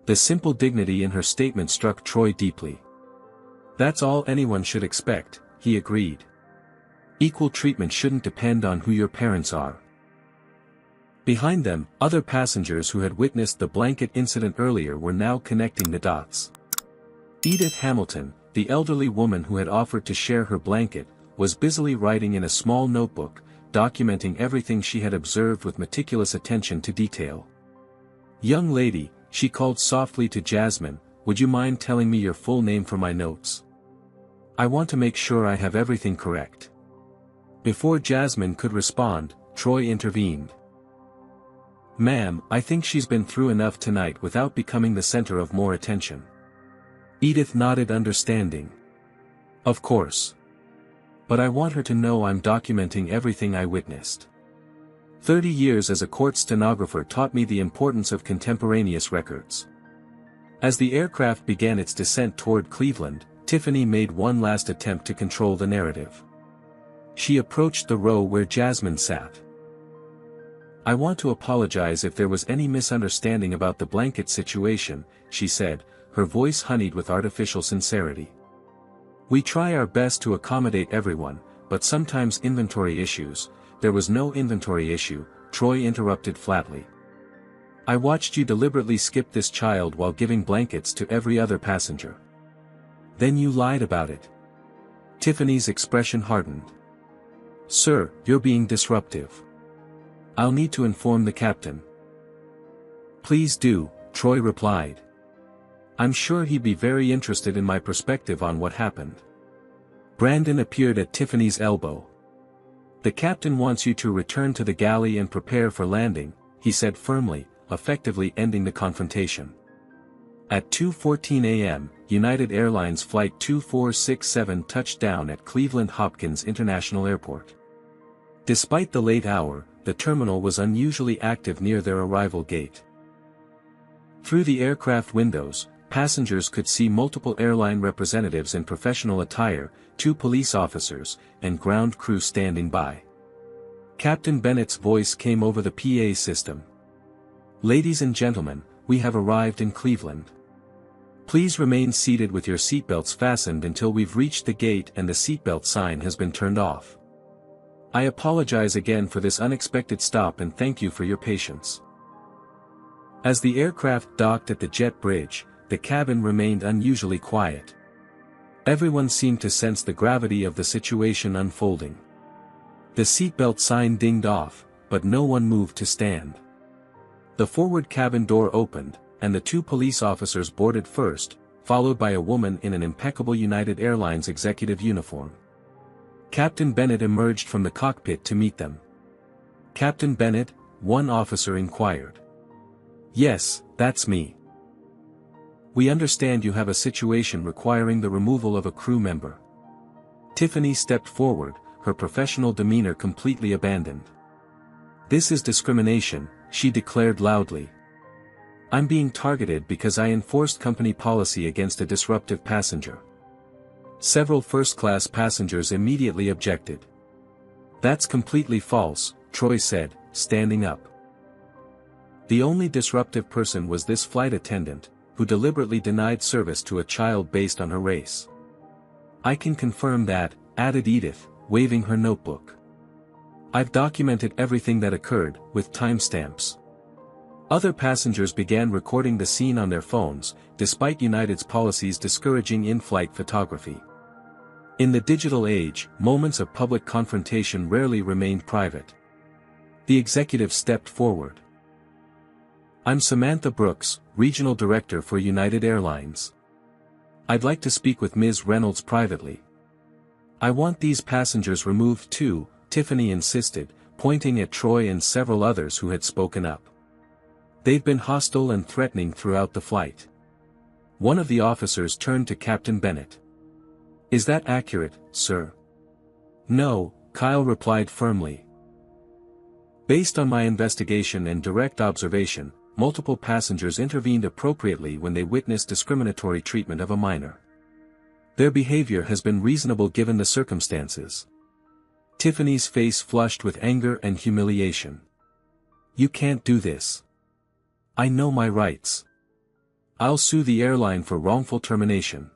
The simple dignity in her statement struck Troy deeply. That's all anyone should expect, he agreed. Equal treatment shouldn't depend on who your parents are. Behind them, other passengers who had witnessed the blanket incident earlier were now connecting the dots. Edith Hamilton, the elderly woman who had offered to share her blanket, was busily writing in a small notebook, documenting everything she had observed with meticulous attention to detail. "Young lady," she called softly to Jasmine, "would you mind telling me your full name for my notes? I want to make sure I have everything correct." Before Jasmine could respond, Troy intervened. "Ma'am, I think she's been through enough tonight without becoming the center of more attention." Edith nodded understanding. "Of course. But I want her to know I'm documenting everything I witnessed. 30 years as a court stenographer taught me the importance of contemporaneous records." As the aircraft began its descent toward Cleveland, Tiffany made one last attempt to control the narrative. She approached the row where Jasmine sat. "I want to apologize if there was any misunderstanding about the blanket situation," she said, her voice honeyed with artificial sincerity. "We try our best to accommodate everyone, but sometimes inventory issues." "There was no inventory issue," Troy interrupted flatly. "I watched you deliberately skip this child while giving blankets to every other passenger." "Then you lied about it." Tiffany's expression hardened. "Sir, you're being disruptive. I'll need to inform the captain." "Please do," Troy replied. "I'm sure he'd be very interested in my perspective on what happened." Brandon appeared at Tiffany's elbow. "The captain wants you to return to the galley and prepare for landing," he said firmly, effectively ending the confrontation. At 2:14 a.m., United Airlines Flight 2467 touched down at Cleveland Hopkins International Airport. Despite the late hour, the terminal was unusually active near their arrival gate. Through the aircraft windows, passengers could see multiple airline representatives in professional attire, 2 police officers, and ground crew standing by. Captain Bennett's voice came over the PA system. "Ladies and gentlemen, we have arrived in Cleveland. Please remain seated with your seatbelts fastened until we've reached the gate and the seatbelt sign has been turned off. I apologize again for this unexpected stop and thank you for your patience." As the aircraft docked at the jet bridge, the cabin remained unusually quiet. Everyone seemed to sense the gravity of the situation unfolding. The seatbelt sign dinged off, but no one moved to stand. The forward cabin door opened, and the 2 police officers boarded first, followed by a woman in an impeccable United Airlines executive uniform. Captain Bennett emerged from the cockpit to meet them. "Captain Bennett?" one officer inquired. "Yes, that's me. We understand you have a situation requiring the removal of a crew member." Tiffany stepped forward, her professional demeanor completely abandoned. "This is discrimination," she declared loudly. "I'm being targeted because I enforced company policy against a disruptive passenger." Several first-class passengers immediately objected. "That's completely false," Troy said, standing up. "The only disruptive person was this flight attendant, who deliberately denied service to a child based on her race." "I can confirm that," added Edith, waving her notebook. "I've documented everything that occurred, with timestamps." Other passengers began recording the scene on their phones, despite United's policies discouraging in-flight photography. In the digital age, moments of public confrontation rarely remained private. The executive stepped forward. "I'm Samantha Brooks, Regional Director for United Airlines. I'd like to speak with Ms. Reynolds privately." "I want these passengers removed too," Tiffany insisted, pointing at Troy and several others who had spoken up. "They've been hostile and threatening throughout the flight." One of the officers turned to Captain Bennett. "Is that accurate, sir?" "No," Kyle replied firmly. "Based on my investigation and direct observation, multiple passengers intervened appropriately when they witnessed discriminatory treatment of a minor. Their behavior has been reasonable given the circumstances." Tiffany's face flushed with anger and humiliation. "You can't do this. I know my rights. I'll sue the airline for wrongful termination."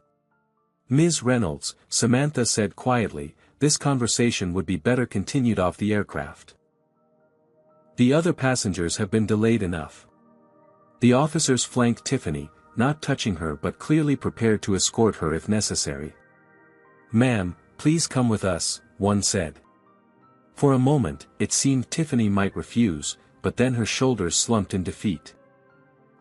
"Ms. Reynolds," Samantha said quietly, "this conversation would be better continued off the aircraft." The other passengers have been delayed enough. The officers flanked Tiffany, not touching her but clearly prepared to escort her if necessary. "Ma'am, please come with us," one said. For a moment, it seemed Tiffany might refuse, but then her shoulders slumped in defeat.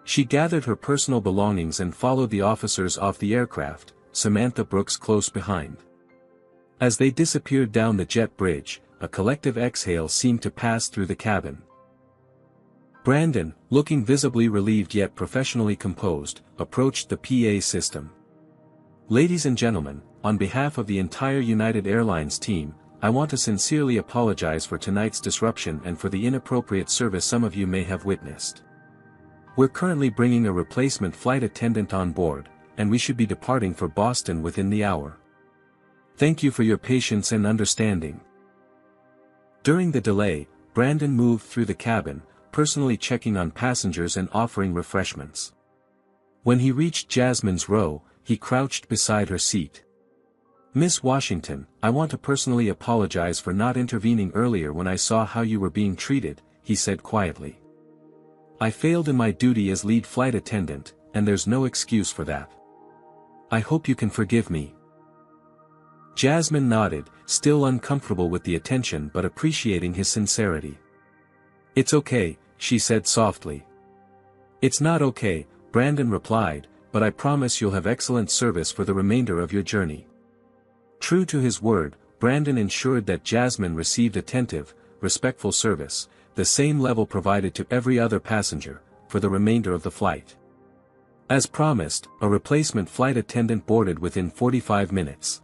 She gathered her personal belongings and followed the officers off the aircraft, Samantha Brooks close behind. As they disappeared down the jet bridge, a collective exhale seemed to pass through the cabin. Brandon, looking visibly relieved yet professionally composed, approached the PA system. "Ladies and gentlemen, on behalf of the entire United Airlines team, I want to sincerely apologize for tonight's disruption and for the inappropriate service some of you may have witnessed. We're currently bringing a replacement flight attendant on board, and we should be departing for Boston within the hour. Thank you for your patience and understanding." During the delay, Brandon moved through the cabin, personally checking on passengers and offering refreshments. When he reached Jasmine's row, he crouched beside her seat. "Miss Washington, I want to personally apologize for not intervening earlier when I saw how you were being treated," he said quietly. "I failed in my duty as lead flight attendant, and there's no excuse for that. I hope you can forgive me." Jasmine nodded, still uncomfortable with the attention but appreciating his sincerity. "It's okay," she said softly. "It's not okay," Brandon replied, "but I promise you'll have excellent service for the remainder of your journey." True to his word, Brandon ensured that Jasmine received attentive, respectful service, the same level provided to every other passenger, for the remainder of the flight. As promised, a replacement flight attendant boarded within 45 minutes.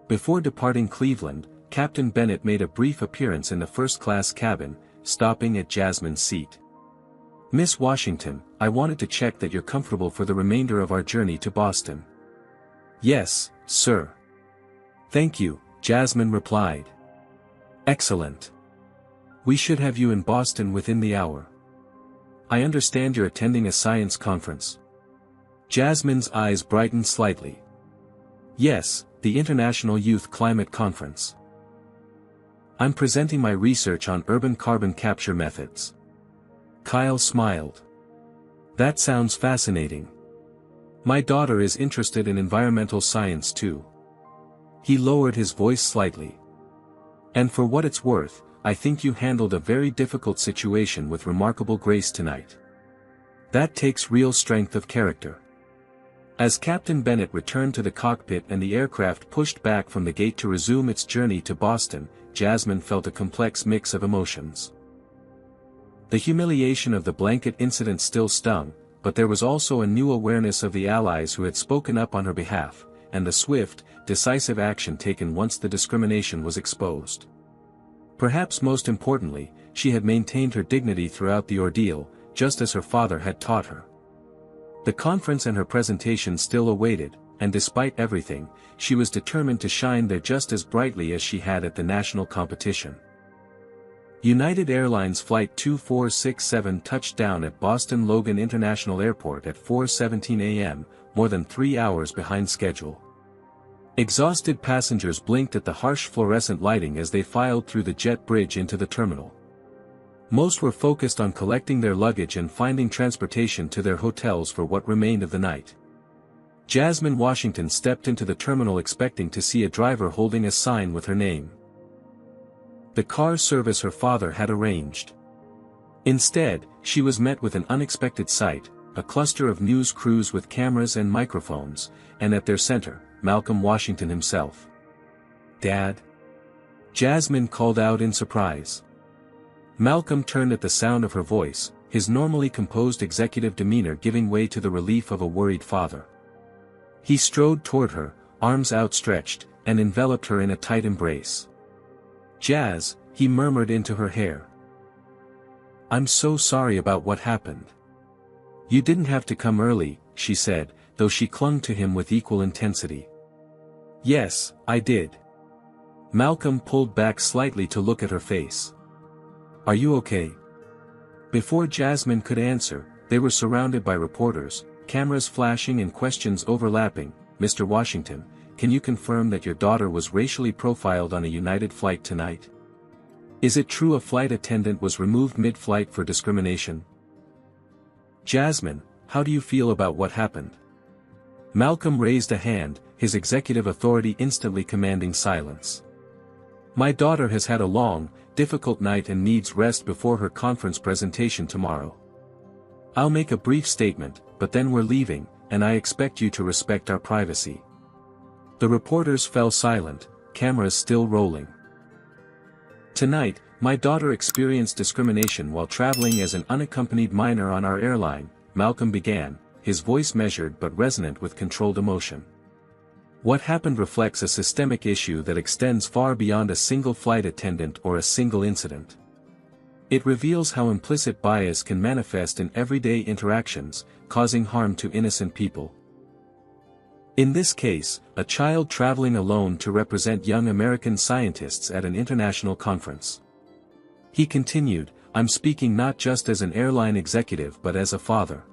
Before departing Cleveland, Captain Bennett made a brief appearance in the first-class cabin, stopping at Jasmine's seat. "Miss Washington, I wanted to check that you're comfortable for the remainder of our journey to Boston." "Yes, sir." "Thank you," Jasmine replied. "Excellent. We should have you in Boston within the hour. I understand you're attending a science conference." Jasmine's eyes brightened slightly. "Yes, the International Youth Climate Conference. I'm presenting my research on urban carbon capture methods." Kyle smiled. "That sounds fascinating. My daughter is interested in environmental science too." He lowered his voice slightly. "And for what it's worth, I think you handled a very difficult situation with remarkable grace tonight. That takes real strength of character." As Captain Bennett returned to the cockpit and the aircraft pushed back from the gate to resume its journey to Boston, Jasmine felt a complex mix of emotions. The humiliation of the blanket incident still stung, but there was also a new awareness of the allies who had spoken up on her behalf, and the swift, decisive action taken once the discrimination was exposed. Perhaps most importantly, she had maintained her dignity throughout the ordeal, just as her father had taught her. The conference and her presentation still awaited, and despite everything, she was determined to shine there just as brightly as she had at the national competition. United Airlines Flight 2467 touched down at Boston Logan International Airport at 4:17 a.m., more than 3 hours behind schedule. Exhausted passengers blinked at the harsh fluorescent lighting as they filed through the jet bridge into the terminal. Most were focused on collecting their luggage and finding transportation to their hotels for what remained of the night. Jasmine Washington stepped into the terminal expecting to see a driver holding a sign with her name. The car service her father had arranged. Instead, she was met with an unexpected sight, a cluster of news crews with cameras and microphones, and at their center, Malcolm Washington himself. "Dad?" Jasmine called out in surprise. Malcolm turned at the sound of her voice, his normally composed executive demeanor giving way to the relief of a worried father. He strode toward her, arms outstretched, and enveloped her in a tight embrace. "Jazz," he murmured into her hair. "I'm so sorry about what happened." "You didn't have to come early," she said, though she clung to him with equal intensity. "Yes, I did." Malcolm pulled back slightly to look at her face. "Are you okay?" Before Jasmine could answer, they were surrounded by reporters, cameras flashing and questions overlapping. "Mr. Washington, can you confirm that your daughter was racially profiled on a United flight tonight?" Is it true a flight attendant was removed mid-flight for discrimination? Jasmine, how do you feel about what happened? Malcolm raised a hand, his executive authority instantly commanding silence. My daughter has had a long, difficult night and needs rest before her conference presentation tomorrow. I'll make a brief statement, but then we're leaving, and I expect you to respect our privacy. The reporters fell silent, cameras still rolling. Tonight, my daughter experienced discrimination while traveling as an unaccompanied minor on our airline, Malcolm began, his voice measured but resonant with controlled emotion. What happened reflects a systemic issue that extends far beyond a single flight attendant or a single incident. It reveals how implicit bias can manifest in everyday interactions, causing harm to innocent people. In this case, a child traveling alone to represent young American scientists at an international conference. He continued, I'm speaking not just as an airline executive but as a father.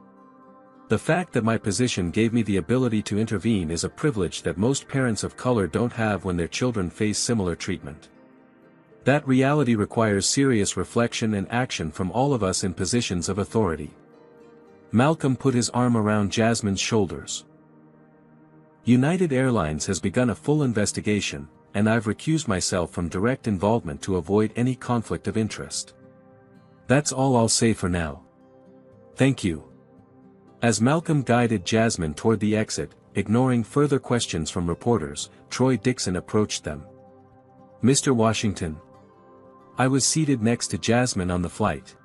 The fact that my position gave me the ability to intervene is a privilege that most parents of color don't have when their children face similar treatment. That reality requires serious reflection and action from all of us in positions of authority. Malcolm put his arm around Jasmine's shoulders. United Airlines has begun a full investigation, and I've recused myself from direct involvement to avoid any conflict of interest. That's all I'll say for now. Thank you. As Malcolm guided Jasmine toward the exit, ignoring further questions from reporters, Troy Dixon approached them. Mr. Washington. I was seated next to Jasmine on the flight.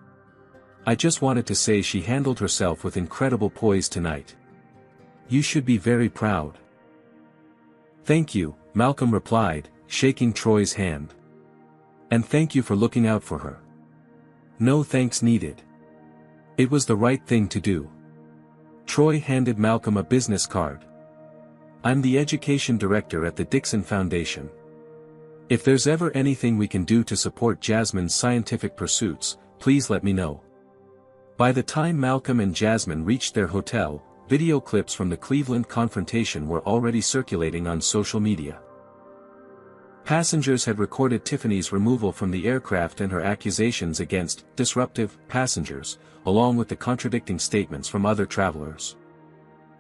I just wanted to say she handled herself with incredible poise tonight. You should be very proud. Thank you, Malcolm replied, shaking Troy's hand. And thank you for looking out for her. No thanks needed. It was the right thing to do. Troy handed Malcolm a business card. I'm the education director at the Dixon Foundation. If there's ever anything we can do to support Jasmine's scientific pursuits, please let me know. By the time Malcolm and Jasmine reached their hotel, video clips from the Cleveland confrontation were already circulating on social media. Passengers had recorded Tiffany's removal from the aircraft and her accusations against disruptive passengers, along with the contradicting statements from other travelers.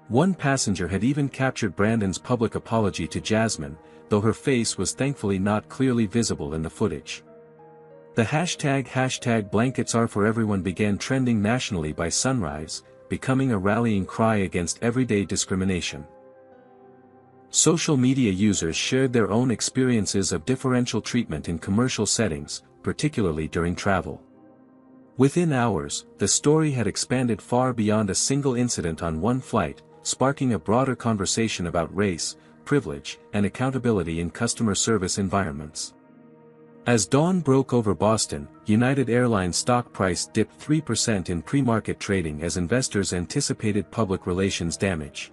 One passenger had even captured Brandon's public apology to Jasmine, though her face was thankfully not clearly visible in the footage. The hashtag blankets are for everyone began trending nationally by sunrise, becoming a rallying cry against everyday discrimination. Social media users shared their own experiences of differential treatment in commercial settings, particularly during travel. Within hours, the story had expanded far beyond a single incident on one flight, sparking a broader conversation about race, privilege, and accountability in customer service environments. As dawn broke over Boston, United Airlines stock price dipped 3% in pre-market trading as investors anticipated public relations damage.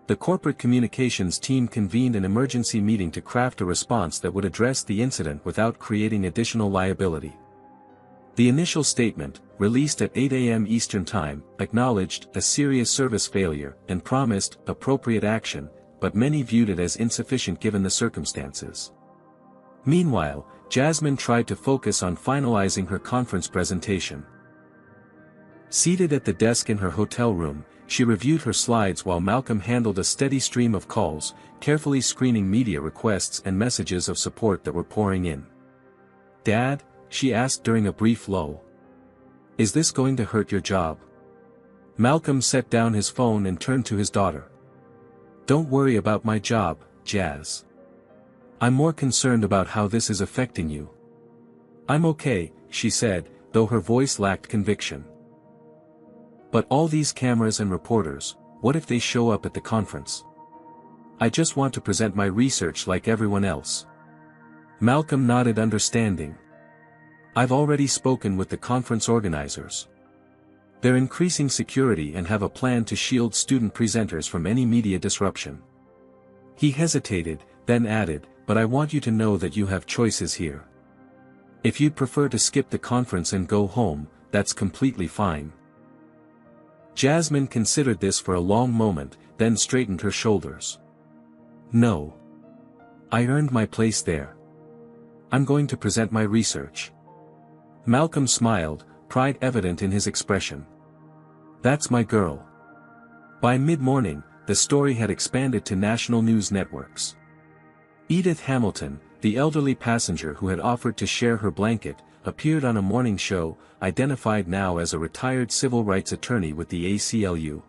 The corporate communications team convened an emergency meeting to craft a response that would address the incident without creating additional liability. The initial statement, released at 8 a.m. Eastern Time, acknowledged a serious service failure and promised appropriate action, but many viewed it as insufficient given the circumstances. Meanwhile, Jasmine tried to focus on finalizing her conference presentation. Seated at the desk in her hotel room, she reviewed her slides while Malcolm handled a steady stream of calls, carefully screening media requests and messages of support that were pouring in. "Dad?" she asked during a brief lull. "Is this going to hurt your job?" Malcolm set down his phone and turned to his daughter. "Don't worry about my job, Jazz. I'm more concerned about how this is affecting you." "I'm okay," she said, though her voice lacked conviction. "But all these cameras and reporters, what if they show up at the conference? I just want to present my research like everyone else." Malcolm nodded understanding. "I've already spoken with the conference organizers. They're increasing security and have a plan to shield student presenters from any media disruption." He hesitated, then added, "But I want you to know that you have choices here. If you'd prefer to skip the conference and go home, that's completely fine." Jasmine considered this for a long moment, then straightened her shoulders. "No. I earned my place there. I'm going to present my research. Malcolm smiled, pride evident in his expression. That's my girl. By mid-morning, the story had expanded to national news networks. Edith Hamilton, the elderly passenger who had offered to share her blanket, appeared on a morning show, identified now as a retired civil rights attorney with the ACLU.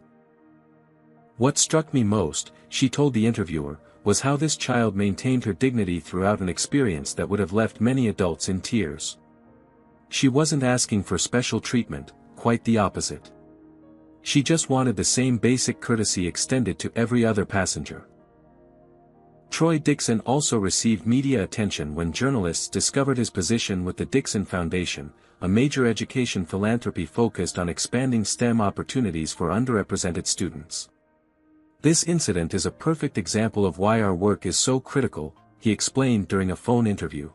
What struck me most, she told the interviewer, was how this child maintained her dignity throughout an experience that would have left many adults in tears. She wasn't asking for special treatment, quite the opposite. She just wanted the same basic courtesy extended to every other passenger. Troy Dixon also received media attention when journalists discovered his position with the Dixon Foundation, a major education philanthropy focused on expanding STEM opportunities for underrepresented students. This incident is a perfect example of why our work is so critical, he explained during a phone interview.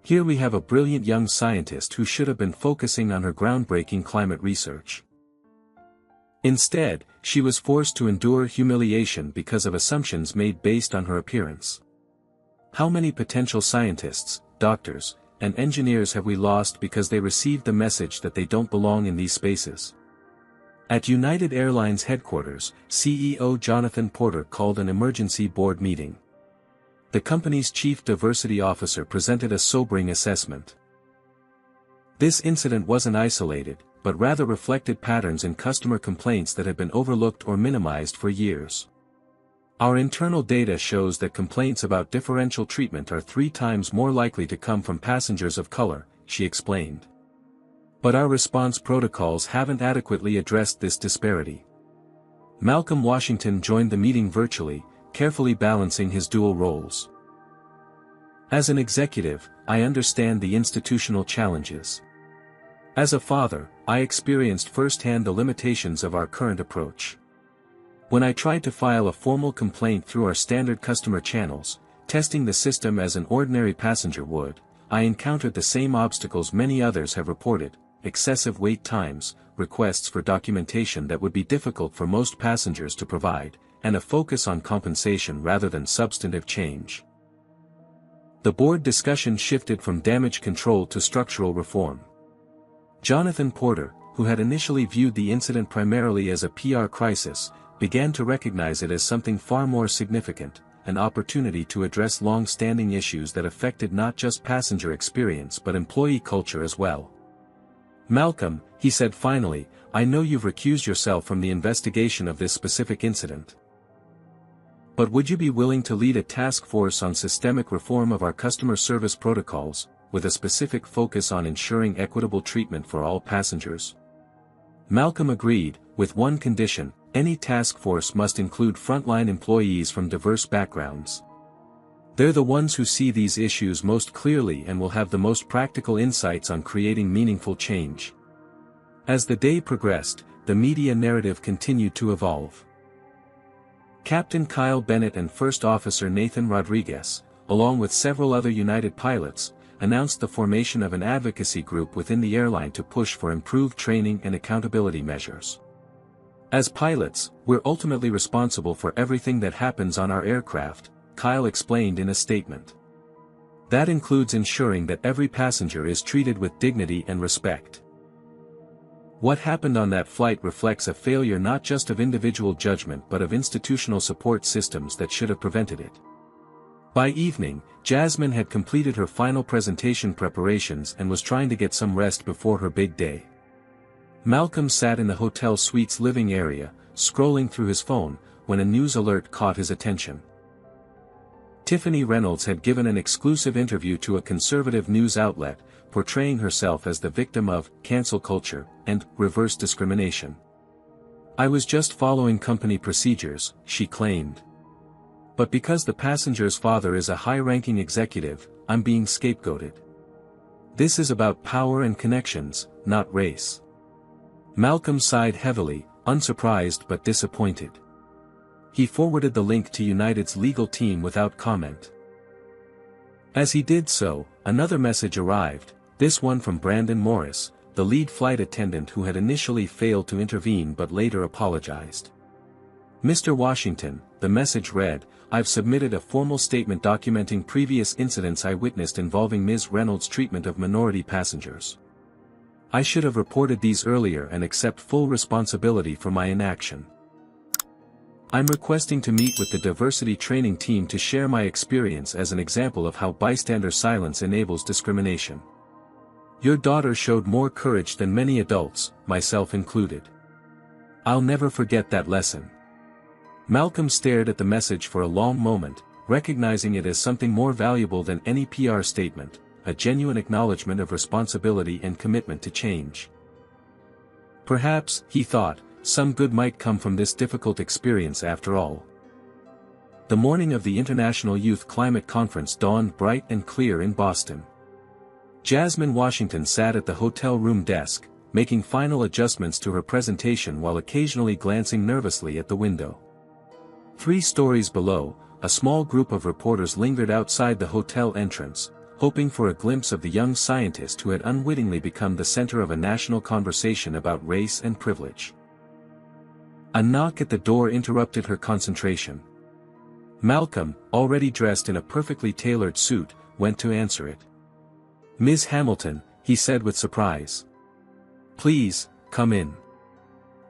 Here we have a brilliant young scientist who should have been focusing on her groundbreaking climate research. Instead, she was forced to endure humiliation because of assumptions made based on her appearance. How many potential scientists, doctors, and engineers have we lost because they received the message that they don't belong in these spaces? At United Airlines headquarters, CEO Jonathan Porter called an emergency board meeting. The company's chief diversity officer presented a sobering assessment. This incident wasn't isolated, but rather reflected patterns in customer complaints that had been overlooked or minimized for years. Our internal data shows that complaints about differential treatment are 3 times more likely to come from passengers of color, she explained. But our response protocols haven't adequately addressed this disparity. Malcolm Washington joined the meeting virtually, carefully balancing his dual roles. As an executive, I understand the institutional challenges. As a father, I experienced firsthand the limitations of our current approach. When I tried to file a formal complaint through our standard customer channels, testing the system as an ordinary passenger would, I encountered the same obstacles many others have reported: excessive wait times, requests for documentation that would be difficult for most passengers to provide, and a focus on compensation rather than substantive change. The board discussion shifted from damage control to structural reform. Jonathan Porter, who had initially viewed the incident primarily as a PR crisis, began to recognize it as something far more significant, an opportunity to address long-standing issues that affected not just passenger experience but employee culture as well. Malcolm, he said finally, I know you've recused yourself from the investigation of this specific incident. But would you be willing to lead a task force on systemic reform of our customer service protocols, with a specific focus on ensuring equitable treatment for all passengers? Malcolm agreed, with one condition: any task force must include frontline employees from diverse backgrounds. They're the ones who see these issues most clearly and will have the most practical insights on creating meaningful change. As the day progressed, the media narrative continued to evolve. Captain Kyle Bennett and First Officer Nathan Rodriguez, along with several other United pilots, announced the formation of an advocacy group within the airline to push for improved training and accountability measures. As pilots, we're ultimately responsible for everything that happens on our aircraft, Kyle explained in a statement. That includes ensuring that every passenger is treated with dignity and respect. What happened on that flight reflects a failure not just of individual judgment but of institutional support systems that should have prevented it. By evening, Jasmine had completed her final presentation preparations and was trying to get some rest before her big day. Malcolm sat in the hotel suite's living area, scrolling through his phone, when a news alert caught his attention. Tiffany Reynolds had given an exclusive interview to a conservative news outlet, portraying herself as the victim of cancel culture and reverse discrimination. I was just following company procedures, she claimed. But because the passenger's father is a high-ranking executive, I'm being scapegoated. This is about power and connections, not race. Malcolm sighed heavily, unsurprised but disappointed. He forwarded the link to United's legal team without comment. As he did so, another message arrived, this one from Brandon Morris, the lead flight attendant who had initially failed to intervene but later apologized. Mr. Washington, The message read, "I've submitted a formal statement documenting previous incidents I witnessed involving Ms. Reynolds' treatment of minority passengers. I should have reported these earlier and accept full responsibility for my inaction. I'm requesting to meet with the diversity training team to share my experience as an example of how bystander silence enables discrimination. Your daughter showed more courage than many adults, myself included. I'll never forget that lesson." Malcolm stared at the message for a long moment, recognizing it as something more valuable than any PR statement, a genuine acknowledgement of responsibility and commitment to change. Perhaps, he thought, some good might come from this difficult experience after all. The morning of the International Youth Climate Conference dawned bright and clear in Boston. Jasmine Washington sat at the hotel room desk, making final adjustments to her presentation while occasionally glancing nervously at the window. 3 stories below, a small group of reporters lingered outside the hotel entrance, hoping for a glimpse of the young scientist who had unwittingly become the center of a national conversation about race and privilege. A knock at the door interrupted her concentration. Malcolm, already dressed in a perfectly tailored suit, went to answer it. "Ms. Hamilton," he said with surprise. "Please, come in."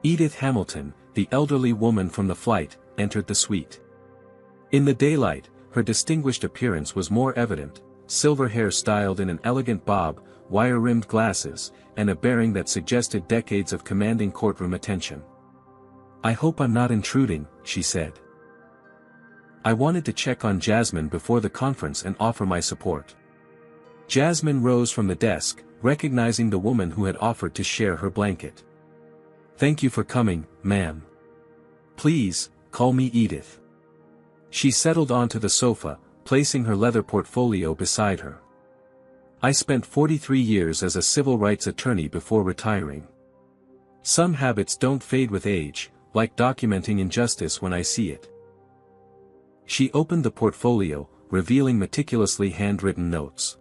Edith Hamilton, the elderly woman from the flight, entered the suite. In the daylight, her distinguished appearance was more evident, silver hair styled in an elegant bob, wire-rimmed glasses, and a bearing that suggested decades of commanding courtroom attention. "I hope I'm not intruding," she said. "I wanted to check on Jasmine before the conference and offer my support." Jasmine rose from the desk, recognizing the woman who had offered to share her blanket. "Thank you for coming, ma'am. Please, call me Edith." She settled onto the sofa, placing her leather portfolio beside her. "I spent 43 years as a civil rights attorney before retiring. Some habits don't fade with age, like documenting injustice when I see it." She opened the portfolio, revealing meticulously handwritten notes.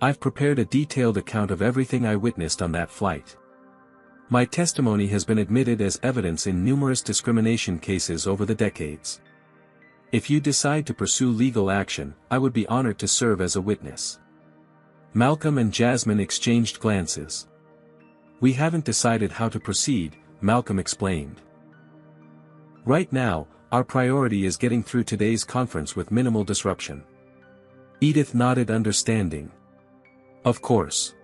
"I've prepared a detailed account of everything I witnessed on that flight. My testimony has been admitted as evidence in numerous discrimination cases over the decades. If you decide to pursue legal action, I would be honored to serve as a witness." Malcolm and Jasmine exchanged glances. "We haven't decided how to proceed," Malcolm explained. "Right now, our priority is getting through today's conference with minimal disruption." Edith nodded understanding. "Of course.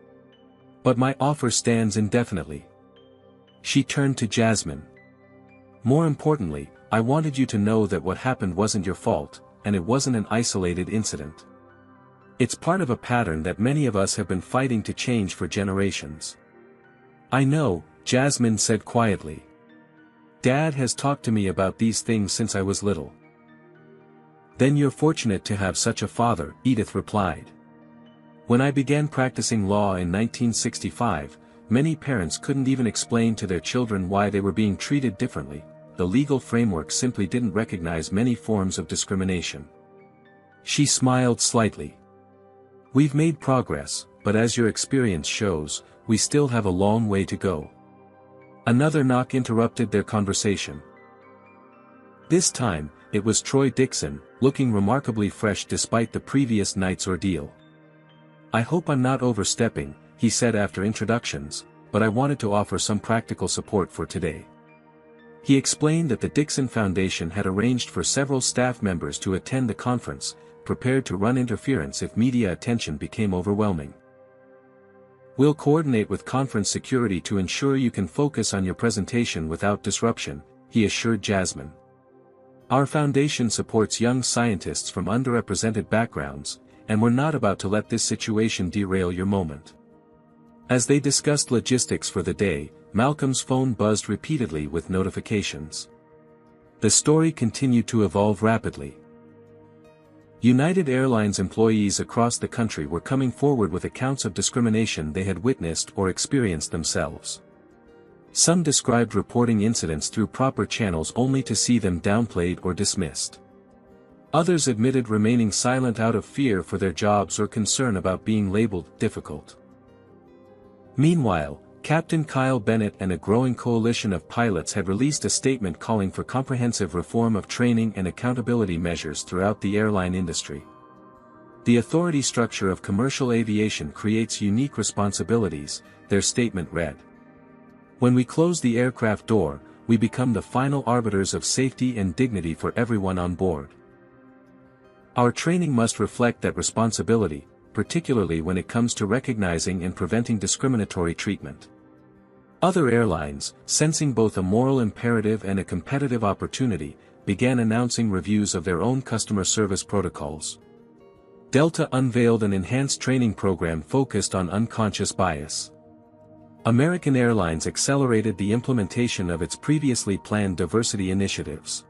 But my offer stands indefinitely." She turned to Jasmine. "More importantly, I wanted you to know that what happened wasn't your fault, and it wasn't an isolated incident. It's part of a pattern that many of us have been fighting to change for generations." "I know," Jasmine said quietly. "Dad has talked to me about these things since I was little." "Then you're fortunate to have such a father," Edith replied. "When I began practicing law in 1965, many parents couldn't even explain to their children why they were being treated differently. The legal framework simply didn't recognize many forms of discrimination." She smiled slightly. "We've made progress, but as your experience shows, we still have a long way to go." Another knock interrupted their conversation. This time, it was Troy Dixon, looking remarkably fresh despite the previous night's ordeal. "I hope I'm not overstepping," he said after introductions, "but I wanted to offer some practical support for today." He explained that the Dixon Foundation had arranged for several staff members to attend the conference, prepared to run interference if media attention became overwhelming. "We'll coordinate with conference security to ensure you can focus on your presentation without disruption," he assured Jasmine. "Our foundation supports young scientists from underrepresented backgrounds, and we're not about to let this situation derail your moment." As they discussed logistics for the day, Malcolm's phone buzzed repeatedly with notifications. The story continued to evolve rapidly. United Airlines employees across the country were coming forward with accounts of discrimination they had witnessed or experienced themselves. Some described reporting incidents through proper channels only to see them downplayed or dismissed. Others admitted remaining silent out of fear for their jobs or concern about being labeled difficult. Meanwhile, Captain Kyle Bennett and a growing coalition of pilots had released a statement calling for comprehensive reform of training and accountability measures throughout the airline industry. The authority structure of commercial aviation creates unique responsibilities, their statement read. When we close the aircraft door, we become the final arbiters of safety and dignity for everyone on board. Our training must reflect that responsibility, particularly when it comes to recognizing and preventing discriminatory treatment. Other airlines, sensing both a moral imperative and a competitive opportunity, began announcing reviews of their own customer service protocols. Delta unveiled an enhanced training program focused on unconscious bias. American Airlines accelerated the implementation of its previously planned diversity initiatives.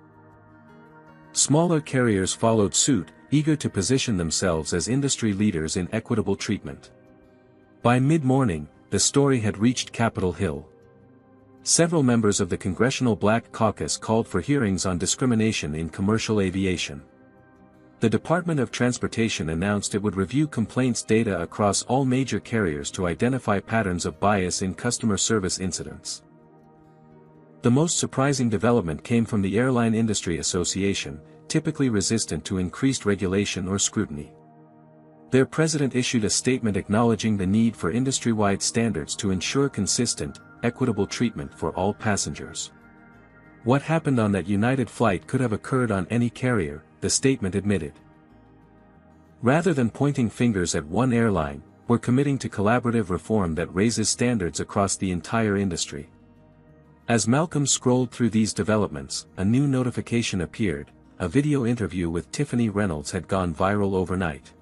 Smaller carriers followed suit, eager to position themselves as industry leaders in equitable treatment. By mid-morning, the story had reached Capitol Hill. Several members of the Congressional Black Caucus called for hearings on discrimination in commercial aviation. The Department of Transportation announced it would review complaints data across all major carriers to identify patterns of bias in customer service incidents. The most surprising development came from the Airline Industry Association, typically resistant to increased regulation or scrutiny. Their president issued a statement acknowledging the need for industry-wide standards to ensure consistent, equitable treatment for all passengers. What happened on that United flight could have occurred on any carrier, the statement admitted. Rather than pointing fingers at one airline, we're committing to collaborative reform that raises standards across the entire industry. As Malcolm scrolled through these developments, a new notification appeared. A video interview with Tiffany Reynolds had gone viral overnight.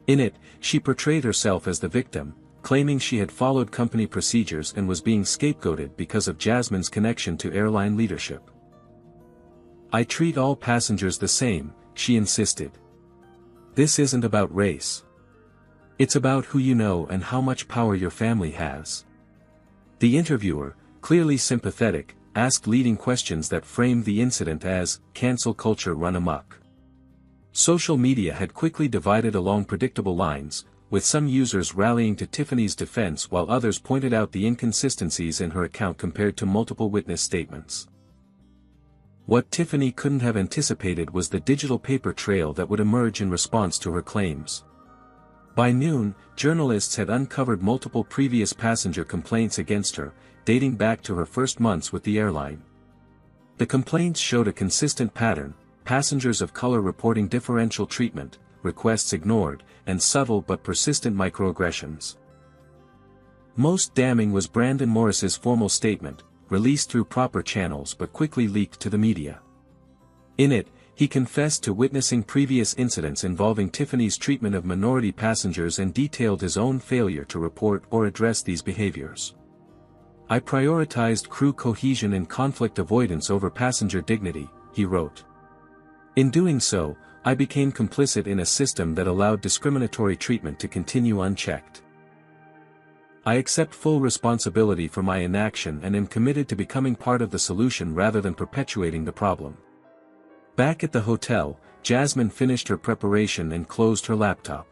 In it, she portrayed herself as the victim, claiming she had followed company procedures and was being scapegoated because of Jasmine's connection to airline leadership. "I treat all passengers the same," she insisted. "This isn't about race. It's about who you know and how much power your family has." The interviewer, clearly sympathetic, asked leading questions that framed the incident as cancel culture run amok. Social media had quickly divided along predictable lines, with some users rallying to Tiffany's defense while others pointed out the inconsistencies in her account compared to multiple witness statements. What Tiffany couldn't have anticipated was the digital paper trail that would emerge in response to her claims. By noon, journalists had uncovered multiple previous passenger complaints against her, dating back to her first months with the airline. The complaints showed a consistent pattern: passengers of color reporting differential treatment, requests ignored, and subtle but persistent microaggressions. Most damning was Brandon Morris's formal statement, released through proper channels but quickly leaked to the media. In it, he confessed to witnessing previous incidents involving Tiffany's treatment of minority passengers and detailed his own failure to report or address these behaviors. "I prioritized crew cohesion and conflict avoidance over passenger dignity," he wrote. "In doing so, I became complicit in a system that allowed discriminatory treatment to continue unchecked. I accept full responsibility for my inaction and am committed to becoming part of the solution rather than perpetuating the problem." Back at the hotel, Jasmine finished her preparation and closed her laptop.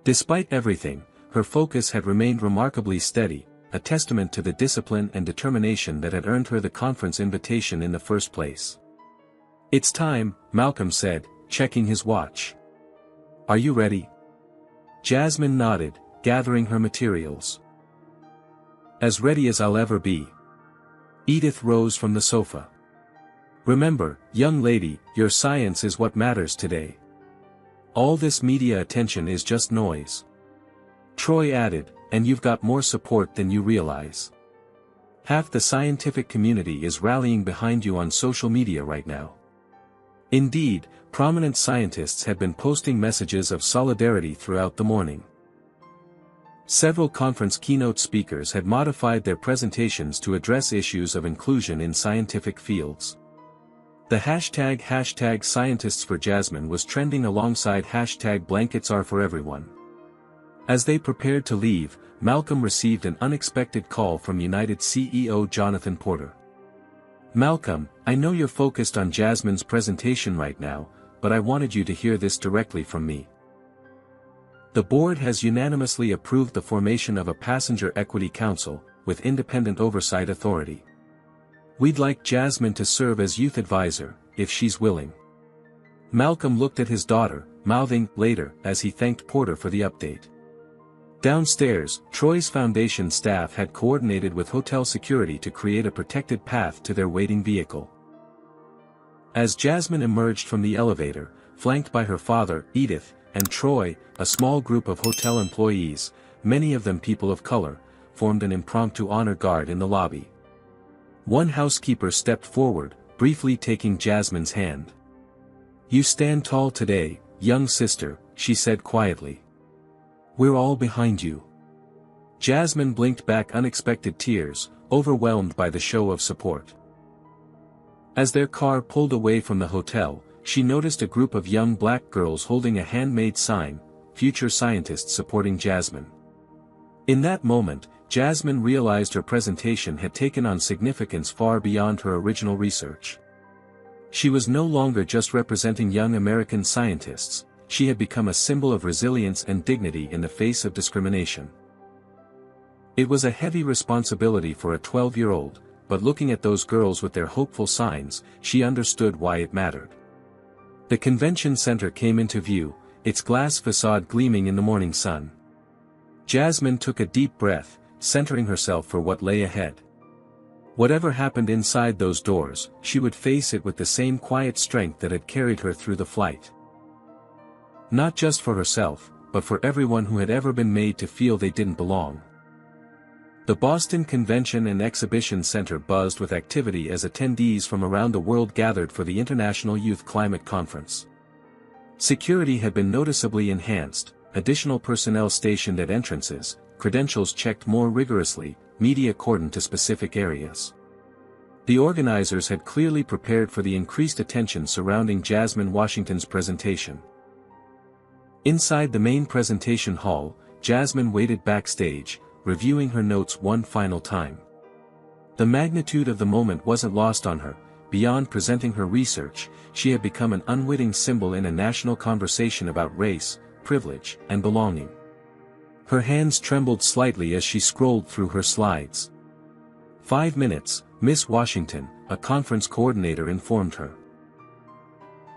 Despite everything, her focus had remained remarkably steady, a testament to the discipline and determination that had earned her the conference invitation in the first place. "It's time," Malcolm said, checking his watch. "Are you ready?" Jasmine nodded, gathering her materials. "As ready as I'll ever be." Edith rose from the sofa. "Remember, young lady, your science is what matters today. All this media attention is just noise." Troy added, "And you've got more support than you realize. Half the scientific community is rallying behind you on social media right now." Indeed, prominent scientists had been posting messages of solidarity throughout the morning. Several conference keynote speakers had modified their presentations to address issues of inclusion in scientific fields. The hashtag Scientists for Jasmine was trending alongside hashtag Blankets Are For Everyone. As they prepared to leave, Malcolm received an unexpected call from United CEO Jonathan Porter. "Malcolm, I know you're focused on Jasmine's presentation right now, but I wanted you to hear this directly from me. The board has unanimously approved the formation of a Passenger Equity Council, with independent oversight authority. We'd like Jasmine to serve as youth advisor, if she's willing. Malcolm looked at his daughter, mouthing, later, as he thanked Porter for the update. Downstairs, Troy's foundation staff had coordinated with hotel security to create a protected path to their waiting vehicle. As Jasmine emerged from the elevator, flanked by her father, Edith, and Troy, a small group of hotel employees, many of them people of color, formed an impromptu honor guard in the lobby. One housekeeper stepped forward, briefly taking Jasmine's hand. "You stand tall today, young sister," she said quietly. "We're all behind you." Jasmine blinked back unexpected tears, overwhelmed by the show of support. As their car pulled away from the hotel, she noticed a group of young black girls holding a handmade sign, "Future Scientists Supporting Jasmine." In that moment, Jasmine realized her presentation had taken on significance far beyond her original research. She was no longer just representing young American scientists, she had become a symbol of resilience and dignity in the face of discrimination. It was a heavy responsibility for a 12-year-old, but looking at those girls with their hopeful signs, she understood why it mattered. The convention center came into view, its glass facade gleaming in the morning sun. Jasmine took a deep breath, centering herself for what lay ahead. Whatever happened inside those doors, she would face it with the same quiet strength that had carried her through the flight. Not just for herself, but for everyone who had ever been made to feel they didn't belong. The Boston Convention and Exhibition Center buzzed with activity as attendees from around the world gathered for the International Youth Climate Conference. Security had been noticeably enhanced, additional personnel stationed at entrances, credentials checked more rigorously, media cordoned to specific areas. The organizers had clearly prepared for the increased attention surrounding Jasmine Washington's presentation. Inside the main presentation hall, Jasmine waited backstage, reviewing her notes one final time. The magnitude of the moment wasn't lost on her. Beyond presenting her research, she had become an unwitting symbol in a national conversation about race, privilege, and belonging. Her hands trembled slightly as she scrolled through her slides. 5 minutes, Miss Washington, a conference coordinator informed her.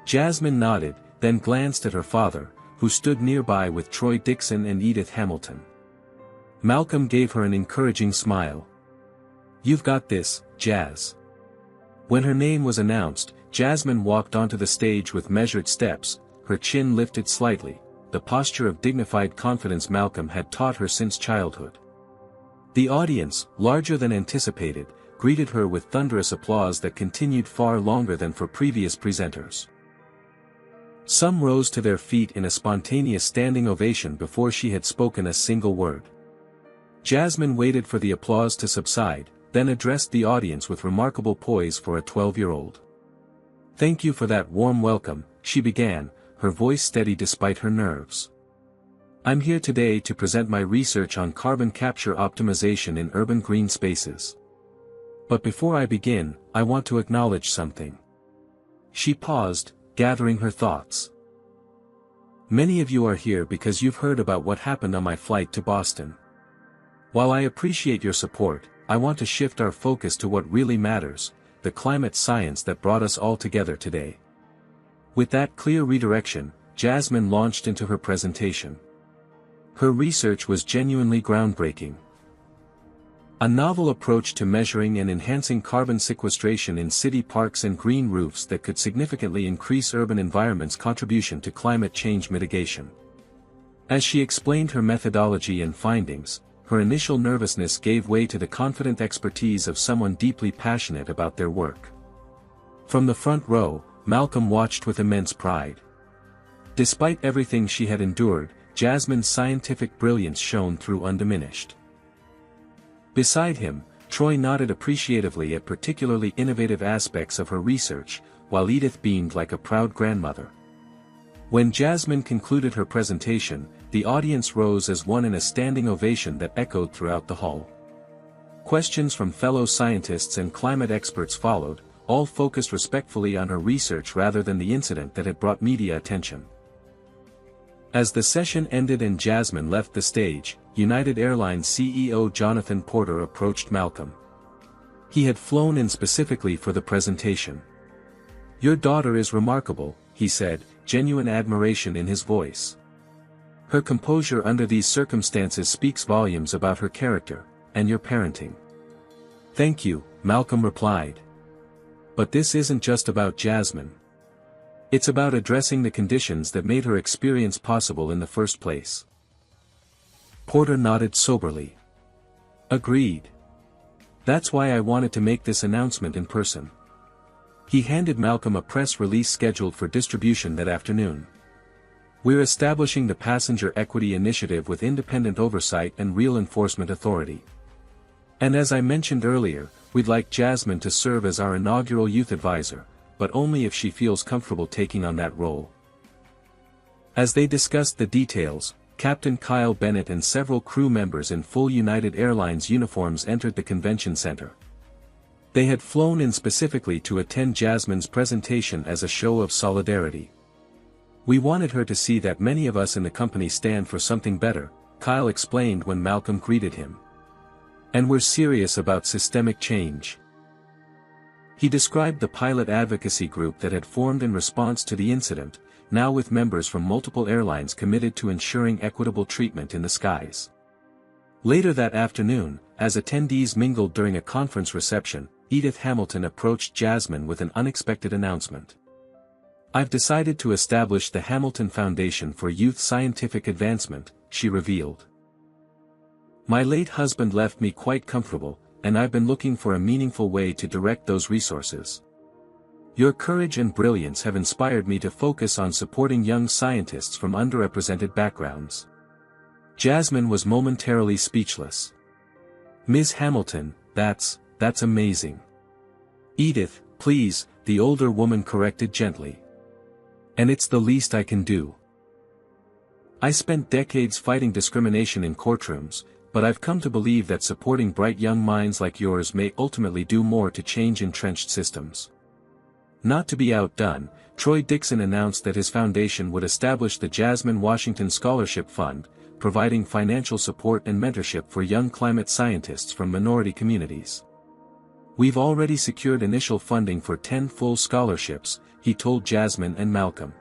Jasmine nodded, then glanced at her father, who stood nearby with Troy Dixon and Edith Hamilton. Malcolm gave her an encouraging smile. "You've got this, Jazz." When her name was announced, Jasmine walked onto the stage with measured steps, her chin lifted slightly, the posture of dignified confidence Malcolm had taught her since childhood. The audience, larger than anticipated, greeted her with thunderous applause that continued far longer than for previous presenters. Some rose to their feet in a spontaneous standing ovation before she had spoken a single word. Jasmine waited for the applause to subside, then addressed the audience with remarkable poise for a 12-year-old. "Thank you for that warm welcome," she began, her voice steady despite her nerves. "I'm here today to present my research on carbon capture optimization in urban green spaces. But before I begin, I want to acknowledge something." She paused, gathering her thoughts. "Many of you are here because you've heard about what happened on my flight to Boston. While I appreciate your support, I want to shift our focus to what really matters, the climate science that brought us all together today." With that clear redirection, Jasmine launched into her presentation. Her research was genuinely groundbreaking. A novel approach to measuring and enhancing carbon sequestration in city parks and green roofs that could significantly increase urban environments' contribution to climate change mitigation. As she explained her methodology and findings, her initial nervousness gave way to the confident expertise of someone deeply passionate about their work. From the front row, Malcolm watched with immense pride. Despite everything she had endured, Jasmine's scientific brilliance shone through undiminished. Beside him, Troy nodded appreciatively at particularly innovative aspects of her research, while Edith beamed like a proud grandmother. When Jasmine concluded her presentation, the audience rose as one in a standing ovation that echoed throughout the hall. Questions from fellow scientists and climate experts followed, all focused respectfully on her research rather than the incident that had brought media attention. As the session ended and Jasmine left the stage, United Airlines CEO Jonathan Porter approached Malcolm. He had flown in specifically for the presentation. "Your daughter is remarkable," he said, genuine admiration in his voice. "Her composure under these circumstances speaks volumes about her character, and your parenting." "Thank you," Malcolm replied. "But this isn't just about Jasmine. It's about addressing the conditions that made her experience possible in the first place." Porter nodded soberly. "Agreed. That's why I wanted to make this announcement in person." He handed Malcolm a press release scheduled for distribution that afternoon. "We're establishing the Passenger Equity Initiative with independent oversight and real enforcement authority. And as I mentioned earlier, we'd like Jasmine to serve as our inaugural youth advisor, but only if she feels comfortable taking on that role." As they discussed the details, Captain Kyle Bennett and several crew members in full United Airlines uniforms entered the convention center. They had flown in specifically to attend Jasmine's presentation as a show of solidarity. "We wanted her to see that many of us in the company stand for something better," Kyle explained when Malcolm greeted him. "And we're serious about systemic change." He described the pilot advocacy group that had formed in response to the incident, now with members from multiple airlines committed to ensuring equitable treatment in the skies. Later that afternoon, as attendees mingled during a conference reception, Edith Hamilton approached Jasmine with an unexpected announcement. "I've decided to establish the Hamilton Foundation for Youth Scientific Advancement," she revealed. "My late husband left me quite comfortable, and I've been looking for a meaningful way to direct those resources. Your courage and brilliance have inspired me to focus on supporting young scientists from underrepresented backgrounds." Jasmine was momentarily speechless. "Ms. Hamilton, that's amazing." "Edith, please," the older woman corrected gently. "And it's the least I can do. I spent decades fighting discrimination in courtrooms, but I've come to believe that supporting bright young minds like yours may ultimately do more to change entrenched systems." Not to be outdone, Troy Dixon announced that his foundation would establish the Jasmine Washington Scholarship Fund, providing financial support and mentorship for young climate scientists from minority communities. "We've already secured initial funding for 10 full scholarships," he told Jasmine and Malcolm.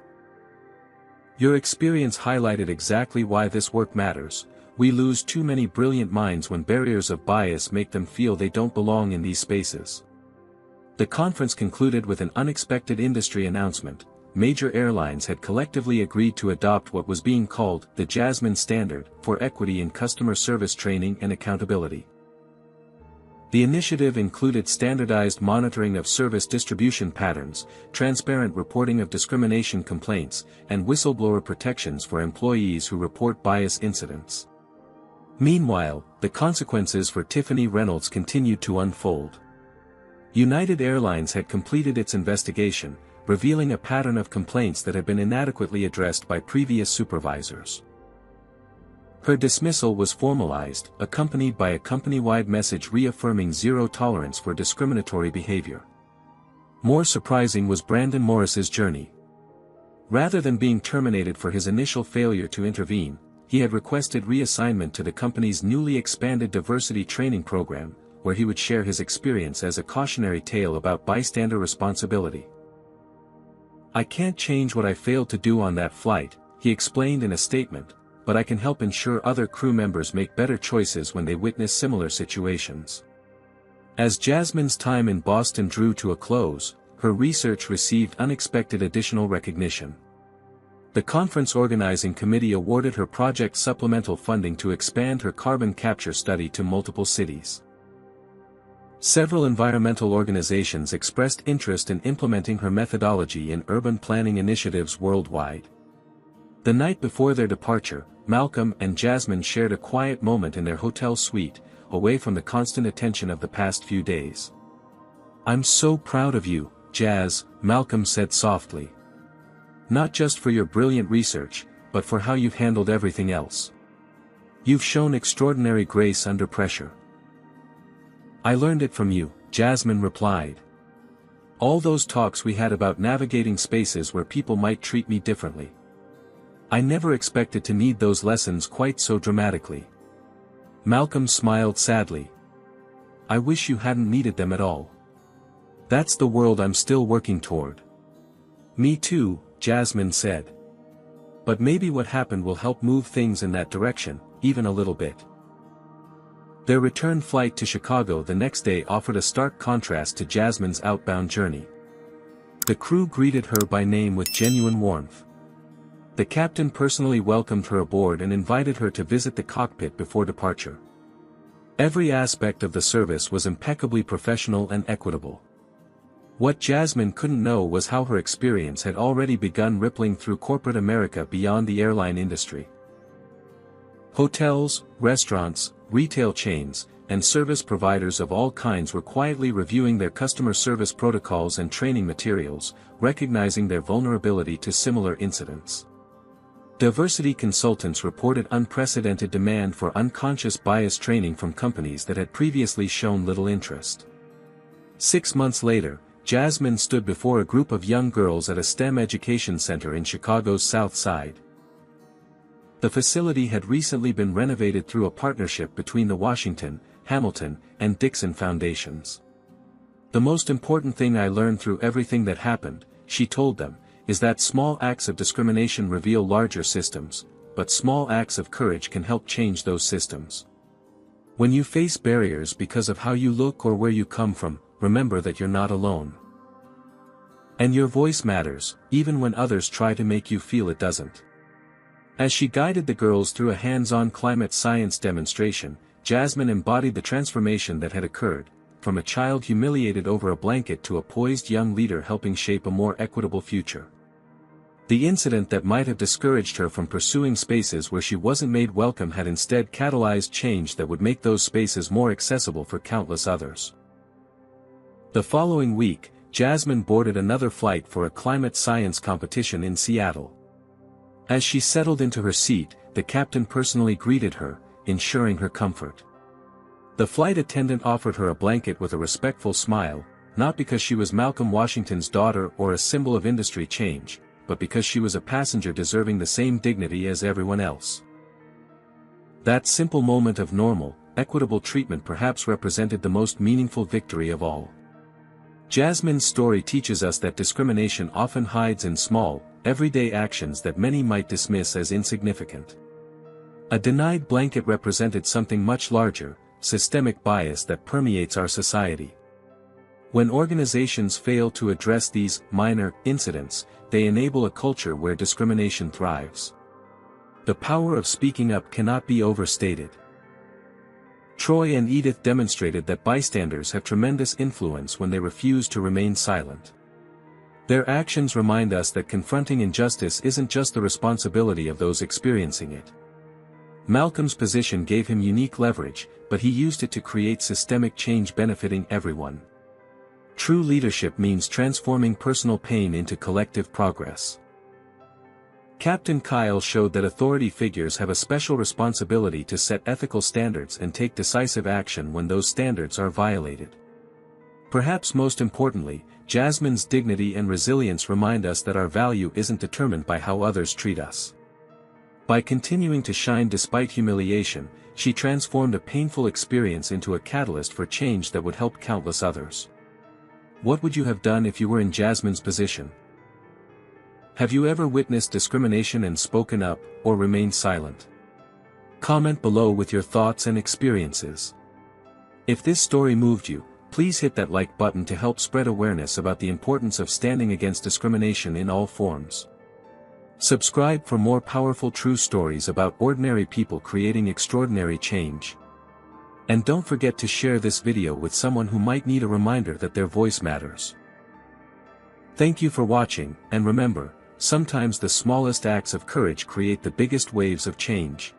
"Your experience highlighted exactly why this work matters. We lose too many brilliant minds when barriers of bias make them feel they don't belong in these spaces." The conference concluded with an unexpected industry announcement. Major airlines had collectively agreed to adopt what was being called the Jasmine Standard for equity in customer service training and accountability. The initiative included standardized monitoring of service distribution patterns, transparent reporting of discrimination complaints, and whistleblower protections for employees who report bias incidents. Meanwhile, the consequences for Tiffany Reynolds continued to unfold. United Airlines had completed its investigation, revealing a pattern of complaints that had been inadequately addressed by previous supervisors. Her dismissal was formalized, accompanied by a company-wide message reaffirming zero tolerance for discriminatory behavior. More surprising was Brandon Morris's journey. Rather than being terminated for his initial failure to intervene, he had requested reassignment to the company's newly expanded diversity training program, where he would share his experience as a cautionary tale about bystander responsibility. "I can't change what I failed to do on that flight," he explained in a statement, "but I can help ensure other crew members make better choices when they witness similar situations." As Jasmine's time in Boston drew to a close, her research received unexpected additional recognition. The conference organizing committee awarded her project supplemental funding to expand her carbon capture study to multiple cities. Several environmental organizations expressed interest in implementing her methodology in urban planning initiatives worldwide. The night before their departure, Malcolm and Jasmine shared a quiet moment in their hotel suite, away from the constant attention of the past few days. "I'm so proud of you, Jazz," Malcolm said softly. "Not just for your brilliant research, but for how you've handled everything else. You've shown extraordinary grace under pressure." "I learned it from you," Jasmine replied. "All those talks we had about navigating spaces where people might treat me differently. I never expected to need those lessons quite so dramatically." Malcolm smiled sadly. I wish you hadn't needed them at all. That's the world I'm still working toward. Me too, Jasmine said. But maybe what happened will help move things in that direction, even a little bit. Their return flight to Chicago the next day offered a stark contrast to Jasmine's outbound journey. The crew greeted her by name with genuine warmth. The captain personally welcomed her aboard and invited her to visit the cockpit before departure. Every aspect of the service was impeccably professional and equitable. What Jasmine couldn't know was how her experience had already begun rippling through corporate America beyond the airline industry. Hotels, restaurants, retail chains, and service providers of all kinds were quietly reviewing their customer service protocols and training materials, recognizing their vulnerability to similar incidents. Diversity consultants reported unprecedented demand for unconscious bias training from companies that had previously shown little interest. 6 months later, Jasmine stood before a group of young girls at a STEM education center in Chicago's South Side. The facility had recently been renovated through a partnership between the Washington, Hamilton, and Dixon Foundations. The most important thing I learned through everything that happened, she told them, is that small acts of discrimination reveal larger systems, but small acts of courage can help change those systems. When you face barriers because of how you look or where you come from, remember that you're not alone. And your voice matters, even when others try to make you feel it doesn't. As she guided the girls through a hands-on climate science demonstration, Jasmine embodied the transformation that had occurred, from a child humiliated over a blanket to a poised young leader helping shape a more equitable future. The incident that might have discouraged her from pursuing spaces where she wasn't made welcome had instead catalyzed change that would make those spaces more accessible for countless others. The following week, Jasmine boarded another flight for a climate science competition in Seattle. As she settled into her seat, the captain personally greeted her, ensuring her comfort. The flight attendant offered her a blanket with a respectful smile, not because she was Malcolm Washington's daughter or a symbol of industry change, but because she was a passenger deserving the same dignity as everyone else. That simple moment of normal, equitable treatment perhaps represented the most meaningful victory of all. Jasmine's story teaches us that discrimination often hides in small, everyday actions that many might dismiss as insignificant. A denied blanket represented something much larger, systemic bias that permeates our society. When organizations fail to address these minor incidents, they enable a culture where discrimination thrives. The power of speaking up cannot be overstated. Troy and Edith demonstrated that bystanders have tremendous influence when they refuse to remain silent. Their actions remind us that confronting injustice isn't just the responsibility of those experiencing it. Malcolm's position gave him unique leverage, but he used it to create systemic change benefiting everyone. True leadership means transforming personal pain into collective progress. Captain Kyle showed that authority figures have a special responsibility to set ethical standards and take decisive action when those standards are violated. Perhaps most importantly, Jasmine's dignity and resilience remind us that our value isn't determined by how others treat us. By continuing to shine despite humiliation, she transformed a painful experience into a catalyst for change that would help countless others. What would you have done if you were in Jasmine's position? Have you ever witnessed discrimination and spoken up, or remained silent? Comment below with your thoughts and experiences. If this story moved you, please hit that like button to help spread awareness about the importance of standing against discrimination in all forms. Subscribe for more powerful true stories about ordinary people creating extraordinary change. And don't forget to share this video with someone who might need a reminder that their voice matters. Thank you for watching, and remember, sometimes the smallest acts of courage create the biggest waves of change.